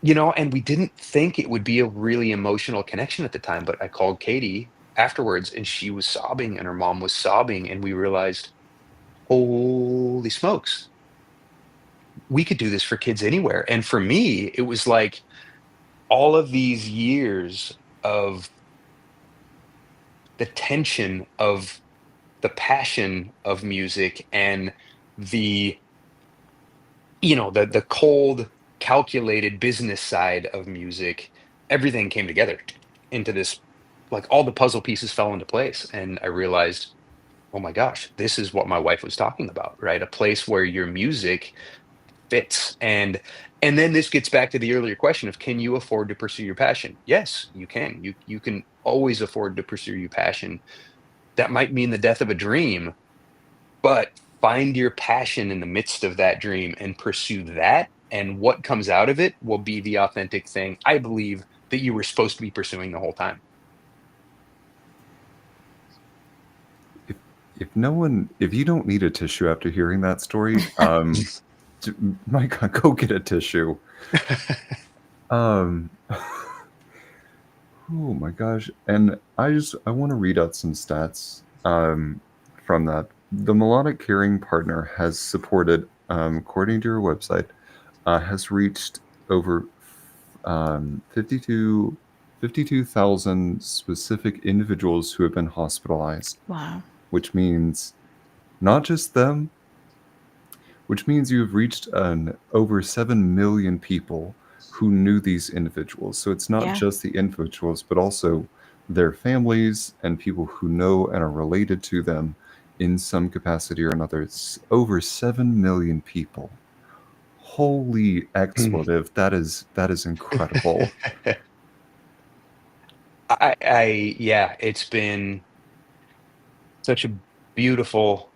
and we didn't think it would be a really emotional connection at the time, but I called Katie afterwards, and she was sobbing and her mom was sobbing, and we realized, holy smokes, we could do this for kids anywhere. And for me, it was like all of these years of the tension of the passion of music and the the cold, calculated business side of music, everything came together into this, like all the puzzle pieces fell into place. And I realized, oh my gosh, this is what my wife was talking about, right? A place where your music fits. And then this gets back to the earlier question of, can you afford to pursue your passion? Yes, you can. You can always afford to pursue your passion. That might mean the death of a dream, but find your passion in the midst of that dream and pursue that. And what comes out of it will be the authentic thing, I believe, that you were supposed to be pursuing the whole time. If if you don't need a tissue after hearing that story, my God, go get a tissue. Um, oh my gosh. And I want to read out some stats from that. The melodic hearing partner has supported, according to your website, has reached over 52,000 specific individuals who have been hospitalized, Wow. which means not just them, which means you've reached an over 7 million people who knew these individuals. So it's not Yeah. just the individuals, but also their families and people who know and are related to them in some capacity or another. It's over 7 million people. Holy Mm. expletive. That is incredible. Yeah, it's been such a beautiful,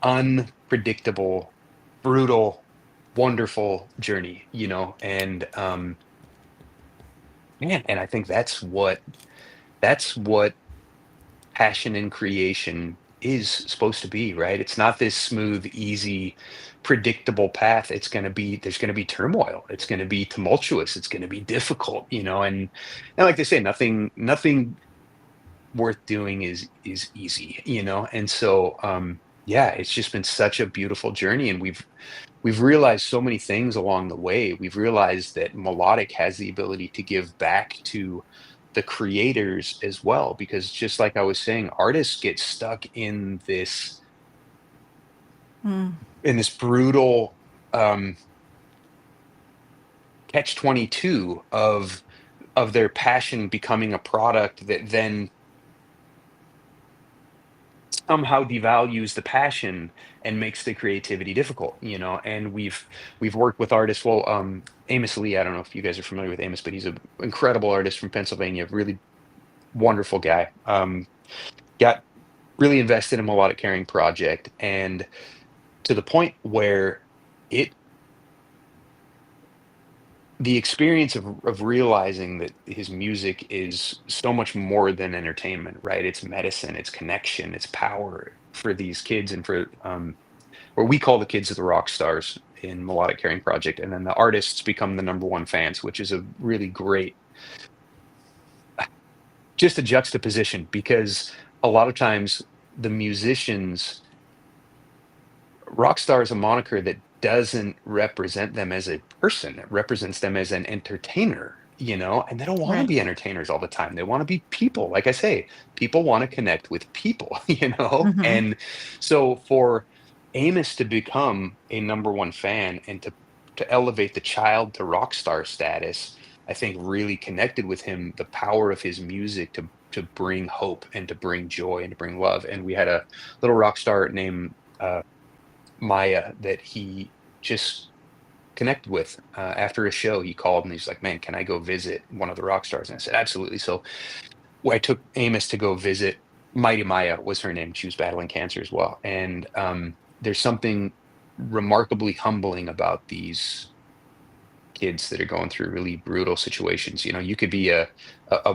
unpredictable, brutal, wonderful journey, and man, and I think that's what passion and creation is supposed to be, right? It's not this smooth, easy, predictable path. There's going to be turmoil. It's going to be tumultuous. It's going to be difficult, and like they say, nothing worth doing is easy, and so yeah, it's just been such a beautiful journey, and we've realized so many things along the way. We've realized that melodic has the ability to give back to the creators as well, because just like I was saying, artists get stuck Mm. in this brutal um catch 22 of their passion becoming a product that then somehow devalues the passion and makes the creativity difficult, and we've worked with artists. Well, Amos Lee, I don't know if you guys are familiar with Amos, but he's an incredible artist from Pennsylvania, really wonderful guy. Got really invested in melodic carrying project, and to the point where it the experience of realizing that his music is so much more than entertainment, right? It's medicine, it's connection, it's power for these kids, and for where we call the kids the rock stars in melodic carrying project, and then the artists become the number one fans, which is a really great, just a juxtaposition, because a lot of times the musicians, rock star is a moniker that doesn't represent them as a person. It represents them as an entertainer, and they don't want to Right. be entertainers all the time. They want to be people. Like I say, people want to connect with people, Hmm. And so for Amos to become a number one fan and to elevate the child to rock star status, I think really connected with him the power of his music to bring hope and to bring joy and to bring love. And we had a little rock star named Maya that he just connected with after a show. He called and he's like, "Man, can I go visit one of the rock stars?" And I said, "Absolutely." So I took Amos to go visit. Mighty Maya was her name. She was battling cancer as well. And there's something remarkably humbling about these kids that are going through really brutal situations. You could be a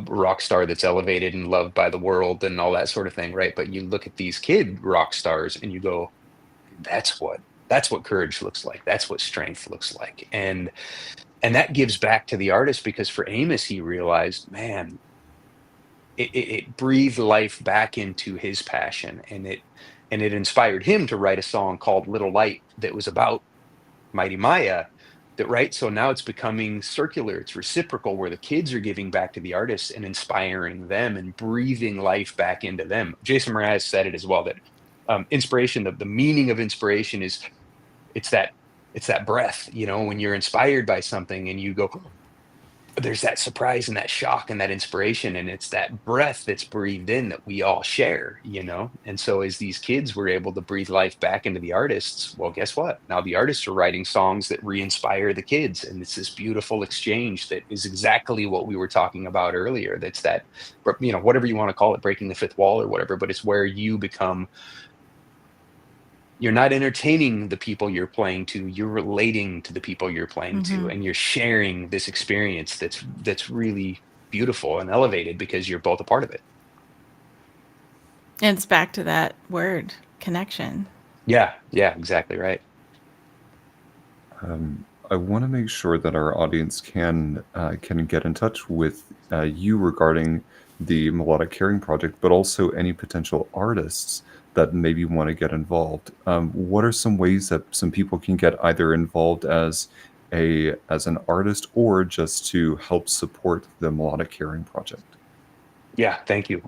rock star that's elevated and loved by the world and all that sort of thing, right? But you look at these kid rock stars and you go, that's what courage looks like. That's what strength looks like. And that gives back to the artist, because for Amos, he realized, man, it breathed life back into his passion, and it inspired him to write a song called Little Light that was about Mighty Maya. That, right, so now it's becoming circular, it's reciprocal, where the kids are giving back to the artists and inspiring them and breathing life back into them. Jason Mraz said it as well, that inspiration, the meaning of inspiration is, it's that it's that breath, when you're inspired by something and you go, there's that surprise and that shock and that inspiration, and it's that breath that's breathed in that we all share, and so as these kids were able to breathe life back into the artists, well, guess what, now the artists are writing songs that re-inspire the kids, and it's this beautiful exchange that is exactly what we were talking about earlier. That's that, whatever you want to call it, breaking the fifth wall or whatever, but it's where you're not entertaining the people you're playing to, you're relating to the people you're playing to, Hmm. and you're sharing this experience that's really beautiful and elevated because you're both a part of it. And it's back to that word connection. Yeah, yeah, exactly right. I want to make sure that our audience can get in touch with you regarding the Melodic Caring Project, but also any potential artists that maybe want to get involved. What are some ways that some people can get either involved as an artist or just to help support the Melodic Caring Project? Yeah, thank you.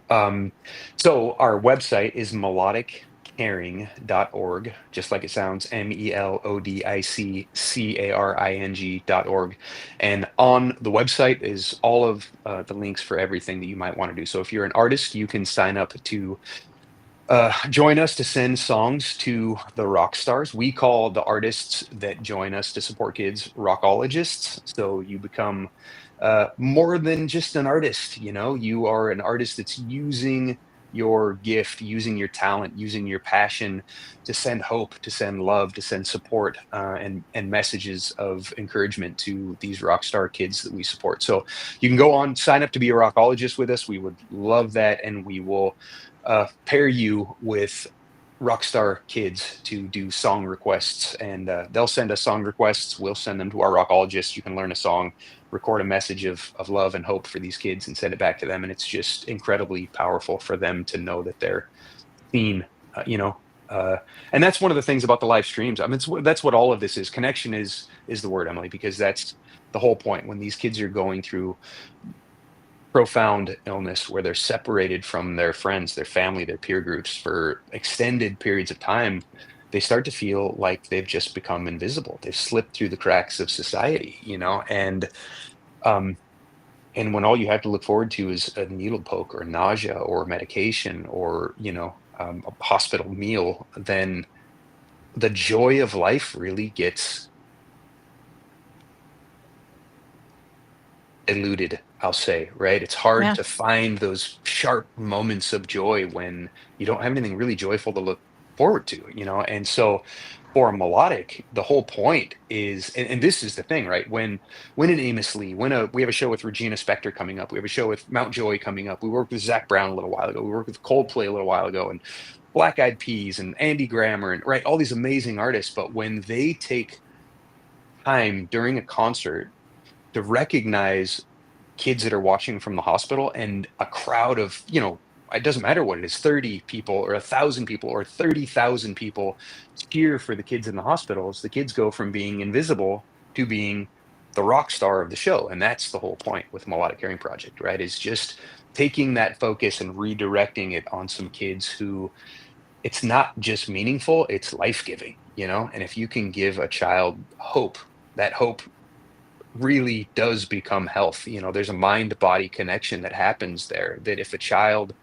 So our website is melodiccaring.org, just like it sounds, melodiccaring.org. And on the website is all of the links for everything that you might want to do. So if you're an artist, you can sign up to join us to send songs to the rock stars. We call the artists that join us to support kids rockologists. So you become more than just an artist. You know, you are an artist that's using your gift, using your talent, using your passion to send hope, to send love, to send support, and messages of encouragement to these rock star kids that we support. So you can go on, sign up to be a rockologist with us. We would love that, and we will pair you with rockstar kids to do song requests, and they'll send us song requests. We'll send them to our rockologists. You can learn a song, record a message of love and hope for these kids, and send it back to them. And it's just incredibly powerful for them to know that they're seen. You know, and that's one of the things about the live streams. I mean, that's what all of this is. Connection is the word, Emily, because that's the whole point. When these kids are going through profound illness where they're separated from their friends, their family, their peer groups for extended periods of time, they start to feel like they've just become invisible. They've slipped through the cracks of society, you know, um, and when all you have to look forward to is a needle poke or nausea or medication or, a hospital meal, then the joy of life really gets eluded, I'll say, right? It's hard Yeah. to find those sharp moments of joy when you don't have anything really joyful to look forward to, you know? And so for a melodic, the whole point is, and this is the thing, right? When an Amos Lee, we have a show with Regina Spektor coming up, we have a show with Mount Joy coming up, we worked with Zach Brown a little while ago, we worked with Coldplay a little while ago, and Black Eyed Peas and Andy Grammer, and right, all these amazing artists. But when they take time during a concert to recognize kids that are watching from the hospital and a crowd of, it doesn't matter what it is, 30 people or 1,000 people or 30,000 people cheer for the kids in the hospitals, the kids go from being invisible to being the rock star of the show. And that's the whole point with Melodic Caring Project, right? Is just taking that focus and redirecting it on some kids who it's not just meaningful, it's life-giving, you know? And if you can give a child hope, that hope really does become health. You know, there's a mind body connection that happens there, that if a child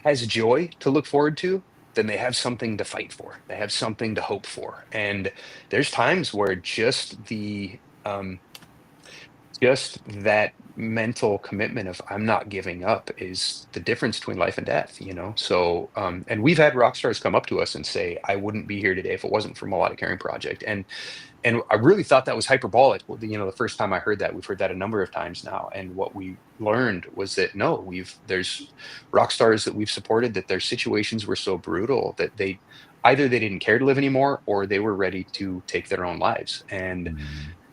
has joy to look forward to, then they have something to fight for. They have something to hope for. And there's times where just that mental commitment of I'm not giving up is the difference between life and death, you know? So, and we've had rock stars come up to us and say, I wouldn't be here today if it wasn't for Melodic Caring Project. And I really thought that was hyperbolic. Well, the first time I heard that, we've heard that a number of times now. And what we learned was that no, there's rock stars that we've supported that their situations were so brutal that they didn't care to live anymore or they were ready to take their own lives. And Mm.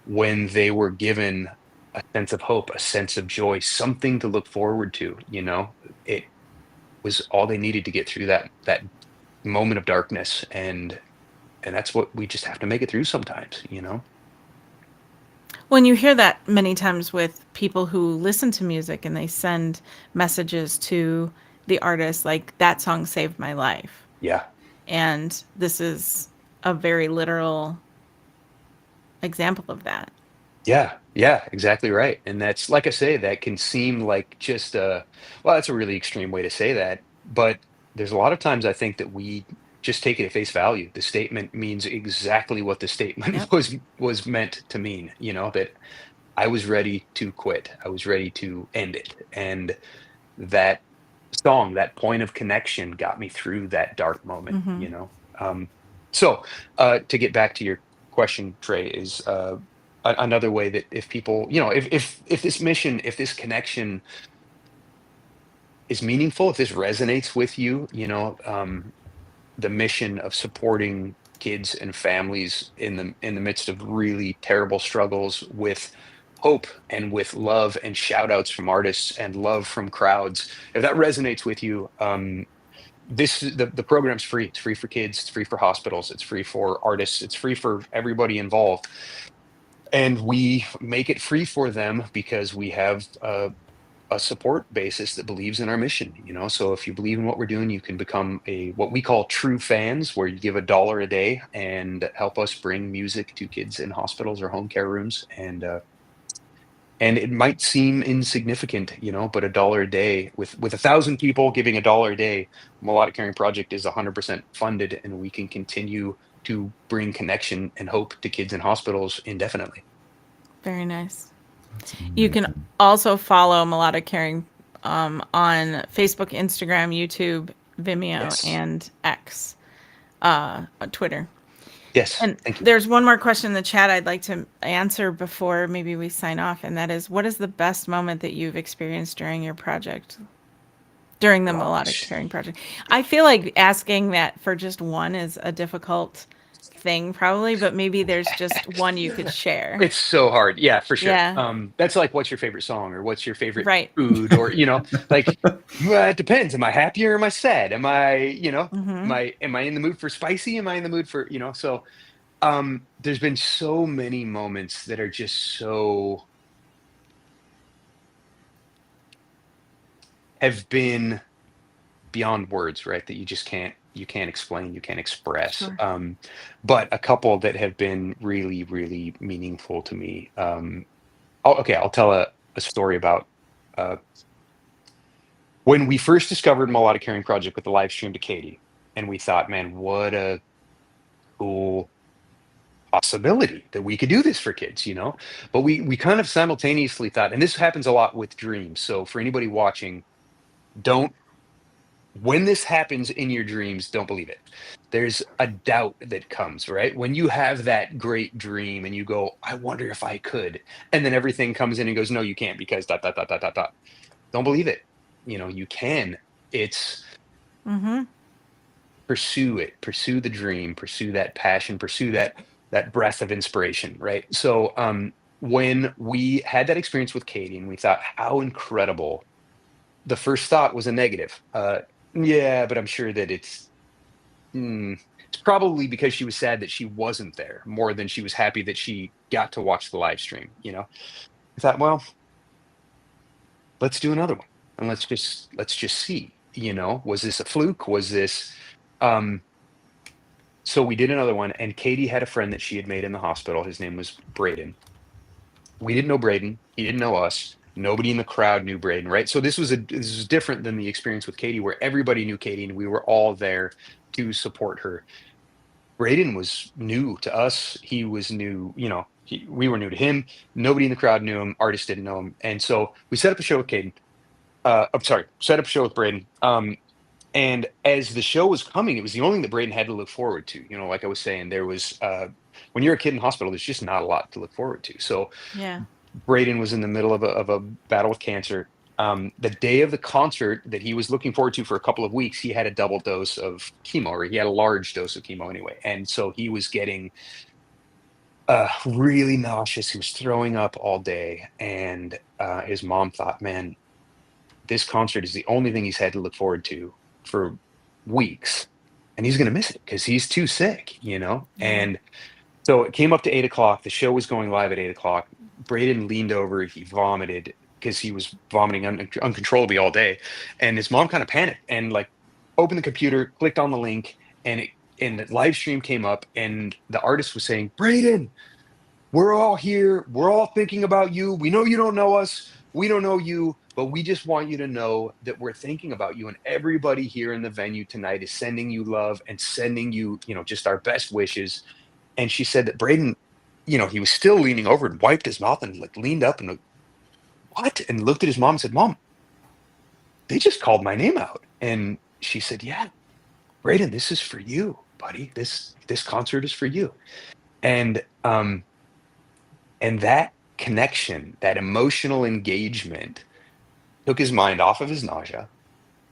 when they were given a sense of hope, a sense of joy, something to look forward to, it was all they needed to get through that moment of darkness. And that's what we just have to make it through sometimes, you know? When you hear that many times with people who listen to music and they send messages to the artist, like that song saved my life. Yeah. And this is a very literal example of that. Yeah. Yeah, exactly right. And that's, like I say, that can seem like just well, that's a really extreme way to say that. But there's a lot of times I think that we just take it at face value. The statement means exactly what the statement Yep. was meant to mean, that I was ready to quit. I was ready to end it. And that song, that point of connection got me through that dark moment, Hmm. you know? So to get back to your question, Trey, is another way that if people, if this mission, if this connection is meaningful, if this resonates with you, the mission of supporting kids and families in the midst of really terrible struggles with hope and with love and shout outs from artists and love from crowds. If that resonates with you, the program's free. It's free for kids, it's free for hospitals, it's free for artists, it's free for everybody involved. And we make it free for them because we have a support basis that believes in our mission, you know. So if you believe in what we're doing, you can become a what we call true fans, where you give $1 a day and help us bring music to kids in hospitals or home care rooms. And it might seem insignificant, you know, but $1 a day with 1,000 people giving $1 a day, Melodic Caring Project is 100% funded, and we can continue to bring connection and hope to kids in hospitals indefinitely. Very nice. That's You can amazing. also follow Melodic Caring on Facebook, Instagram, YouTube, Vimeo, Yes. and X, Twitter. Yes. And Thank you. there's one more question in the chat I'd like to answer before maybe we sign off, and that is, what is the best moment that you've experienced during your project, during the Melodic Gosh. Caring Project? I feel like asking that for just one is a difficult thing, probably, but maybe there's just one you could share. It's so hard. Yeah, for sure. Yeah, That's like, what's your favorite song, or what's your favorite right. food, or like, well, it depends. Am I happy or am I sad? Am I, Mm-hmm. am I in the mood for spicy? Am I in the mood for, so there's been so many moments that are just so have been beyond words, right? That you can't explain, you can't express. Sure. But a couple that have been really, really meaningful to me. Okay, I'll tell a story about uh, when we first discovered Melodic Caring Project with the live stream to Katie, and we thought, man, what a cool possibility that we could do this for kids, But we kind of simultaneously thought, and this happens a lot with dreams. So for anybody watching, don't when this happens in your dreams, don't believe it. There's a doubt that comes, right? When you have that great dream and you go, I wonder if I could. And then everything comes in and goes, no, you can't, because dot, dot, dot, dot, dot, dot. Don't believe it. You can. It's Mm-hmm. pursue it, pursue the dream, pursue that passion, pursue that breath of inspiration, right? So when we had that experience with Katie and we thought, how incredible, the first thought was a negative. Yeah, but I'm sure that it's probably because she was sad that she wasn't there more than she was happy that she got to watch the live stream. I thought, well, let's do another one, and let's just see. Was this a fluke? Was this? Um, so we did another one, and Katie had a friend that she had made in the hospital. His name was Braden. We didn't know Braden. He didn't know us. Nobody in the crowd knew Braden, right? So this was different than the experience with Katie, where everybody knew Katie and we were all there to support her. Braden was new to us. He was new, we were new to him. Nobody in the crowd knew him. Artists didn't know him. And so we set up a show with Caden. I'm sorry, set up a show with Braden. And as the show was coming, it was the only thing that Braden had to look forward to. Like I was saying, there was, when you're a kid in hospital, there's just not a lot to look forward to. So Yeah. Braden was in the middle of a battle with cancer. The day of the concert that he was looking forward to for a couple of weeks, he had a double dose of chemo, or he had a large dose of chemo anyway. And so he was getting really nauseous. He was throwing up all day. And his mom thought, man, this concert is the only thing he's had to look forward to for weeks. And he's going to miss it because he's too sick. And so it came up to 8 o'clock. The show was going live at 8 o'clock. Braden leaned over. He vomited because he was vomiting uncontrollably all day. And his mom kind of panicked and like opened the computer, clicked on the link, and the live stream came up. And the artist was saying, Braden, we're all here. We're all thinking about you. We know you don't know us. We don't know you, but we just want you to know that we're thinking about you. And everybody here in the venue tonight is sending you love and sending you, just our best wishes. And she said that Braden, he was still leaning over and wiped his mouth and like leaned up and like, what? And looked at his mom and said, Mom, they just called my name out. And she said, yeah, Braden, this is for you, buddy. This concert is for you. And that connection, that emotional engagement took his mind off of his nausea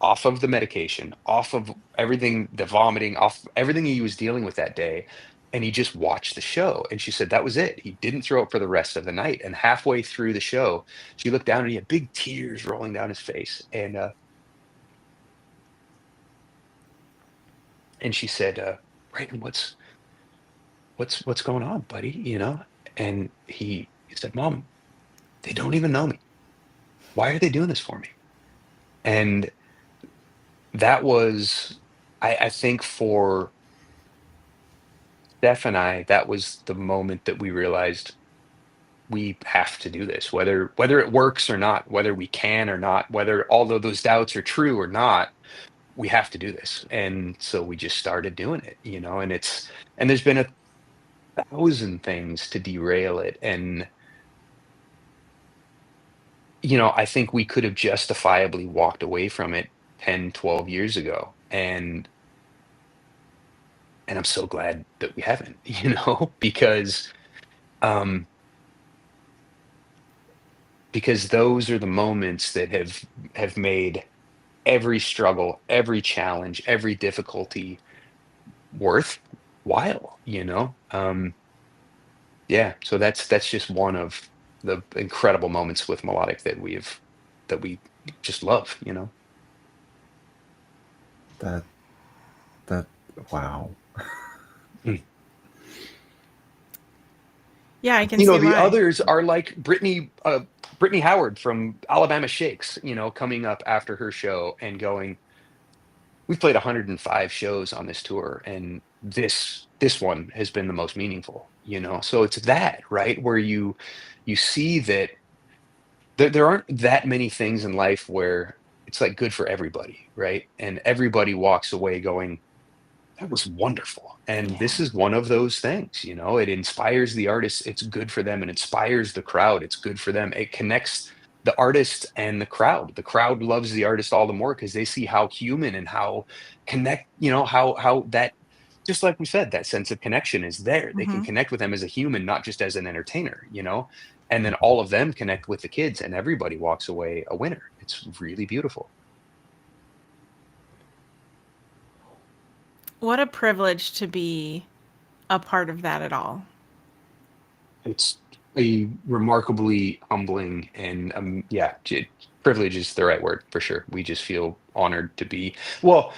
off of the medication, off of everything, the vomiting, off everything he was dealing with that day. And he just watched the show. And she said that was it. He didn't throw up for the rest of the night. And halfway through the show, she looked down and he had big tears rolling down his face. And she said, Brayton, what's going on, buddy? And he said, Mom, they don't even know me. Why are they doing this for me? And that was, I think for Steph and I, that was the moment that we realized we have to do this, whether it works or not, whether we can or not, whether although those doubts are true or not, we have to do this. And so we just started doing it, and there's been 1,000 things to derail it. And I think we could have justifiably walked away from it 10, 12 years ago. And I'm so glad that we haven't, um, because those are the moments that have made every struggle, every challenge, every difficulty worthwhile. Yeah, so that's just one of the incredible moments with melodic that we just love. That that wow. Mm. Yeah, I can see The why. others are like Brittany Howard from Alabama Shakes, coming up after her show and going, we've played 105 shows on this tour, and this one has been the most meaningful. So it's that, right, where you see that there aren't that many things in life where it's like good for everybody, right? And everybody walks away going, that was wonderful. And Yeah. this is one of those things. It inspires the artist, it's good for them. It inspires the crowd, it's good for them. It connects the artist and the crowd. The crowd loves the artist all the more because they see how human and how how that, just like we said, that sense of connection is there. They can Hmm. connect with them as a human, not just as an entertainer. And then all of them connect with the kids and everybody walks away a winner. It's really beautiful. What a privilege to be a part of that at all. It's a remarkably humbling and yeah, privilege is the right word for sure. We just feel honored to be, well,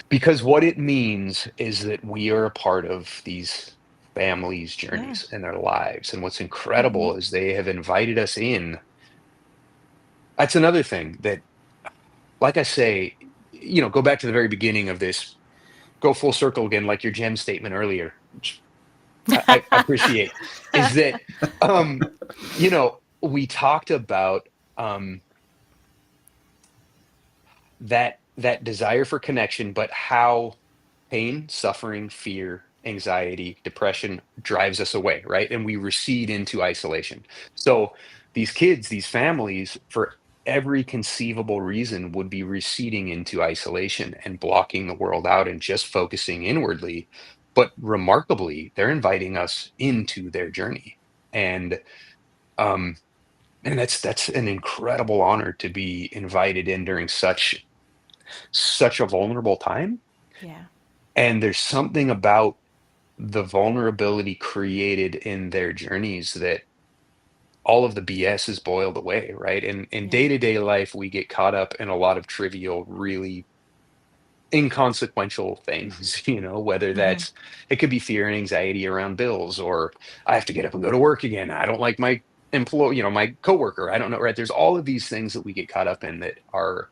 because what it means is that we are a part of these families' Yeah. journeys and their lives. And what's Hmm. incredible is they have invited us in. That's another thing that, like I say, go back to the very beginning of this, go full circle again, like your gem statement earlier, which I appreciate, is that we talked about that desire for connection, but how pain, suffering, fear, anxiety, depression drives us away, right? And we recede into isolation. So these kids, these families, for every conceivable reason, would be receding into isolation and blocking the world out and just focusing inwardly. But remarkably, they're inviting us into their journey. And um, and that's an incredible honor to be invited in during such a vulnerable time. Yeah. And there's something about the vulnerability created in their journeys that all of the BS is boiled away, right? And in Yeah. day-to-day life, we get caught up in a lot of trivial, really inconsequential things, whether Hmm. that's, it could be fear and anxiety around bills, or I have to get up and go to work again. I don't like my my coworker. I don't know, right? There's all of these things that we get caught up in that are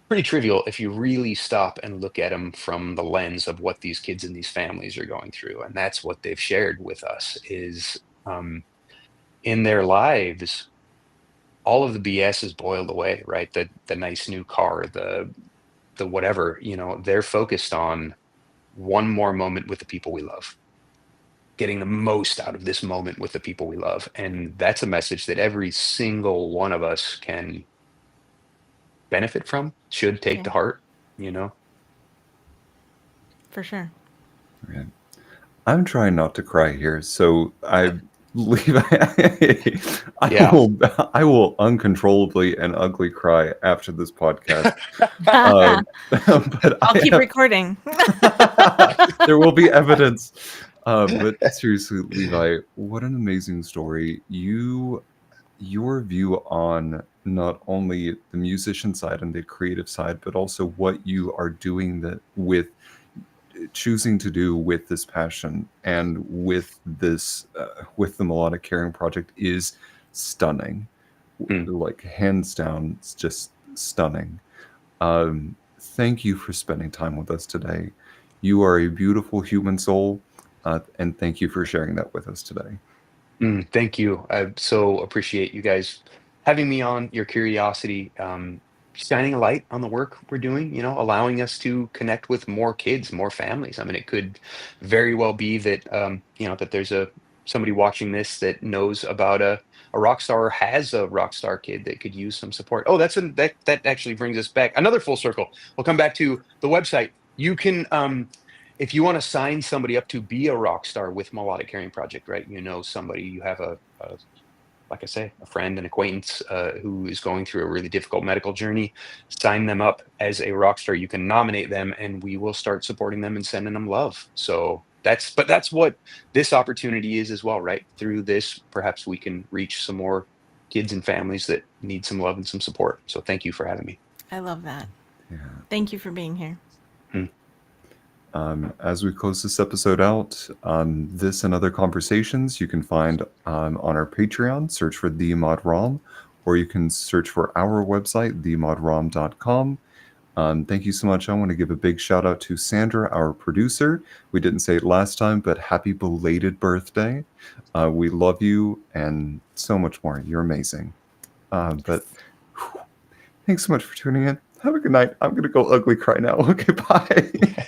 pretty trivial if you really stop and look at them from the lens of what these kids and these families are going through. And that's what they've shared with us is, um, in their lives, all of the BS is boiled away, right? The nice new car, the whatever, they're focused on one more moment with the people we love, getting the most out of this moment with the people we love. And that's a message that every single one of us can benefit from, should take to Yeah. heart. For sure. Right. I'm trying not to cry here. So I Levi, Yeah. I will uncontrollably and ugly cry after this podcast. Um, but I'll I keep have, recording. there will be evidence. But seriously, Levi, what an amazing story. Your view on not only the musician side and the creative side, but also what you are doing that with choosing to do with this passion and with this with the melodic caring project is stunning. Mm. Like hands down, it's just stunning. Thank you for spending time with us today. You are a beautiful human soul, and thank you for sharing that with us today. Thank you. I so appreciate you guys having me on, your curiosity, shining a light on the work we're doing, allowing us to connect with more kids, more families. I mean, it could very well be that, that there's somebody watching this that knows about a rock star or has a rock star kid that could use some support. Oh, that actually brings us back another full circle. We'll come back to the website. You can, if you want to sign somebody up to be a rock star with Melodic Caring Project, right? Somebody, you have like I say, a friend, an acquaintance who is going through a really difficult medical journey. Sign them up as a rock star. You can nominate them, and we will start supporting them and sending them love. So that's what this opportunity is as well, right? Through this, perhaps we can reach some more kids and families that need some love and some support. So thank you for having me. I love that. Yeah. Thank you for being here. Mm. As we close this episode out, this and other conversations you can find on our Patreon. Search for The Mod ROM, or you can search for our website, themodrom.com. Thank you so much. I want to give a big shout out to Sandra, our producer. We didn't say it last time, but happy belated birthday. We love you and so much more. You're amazing. But whew, thanks so much for tuning in. Have a good night. I'm going to go ugly cry now. Okay, bye.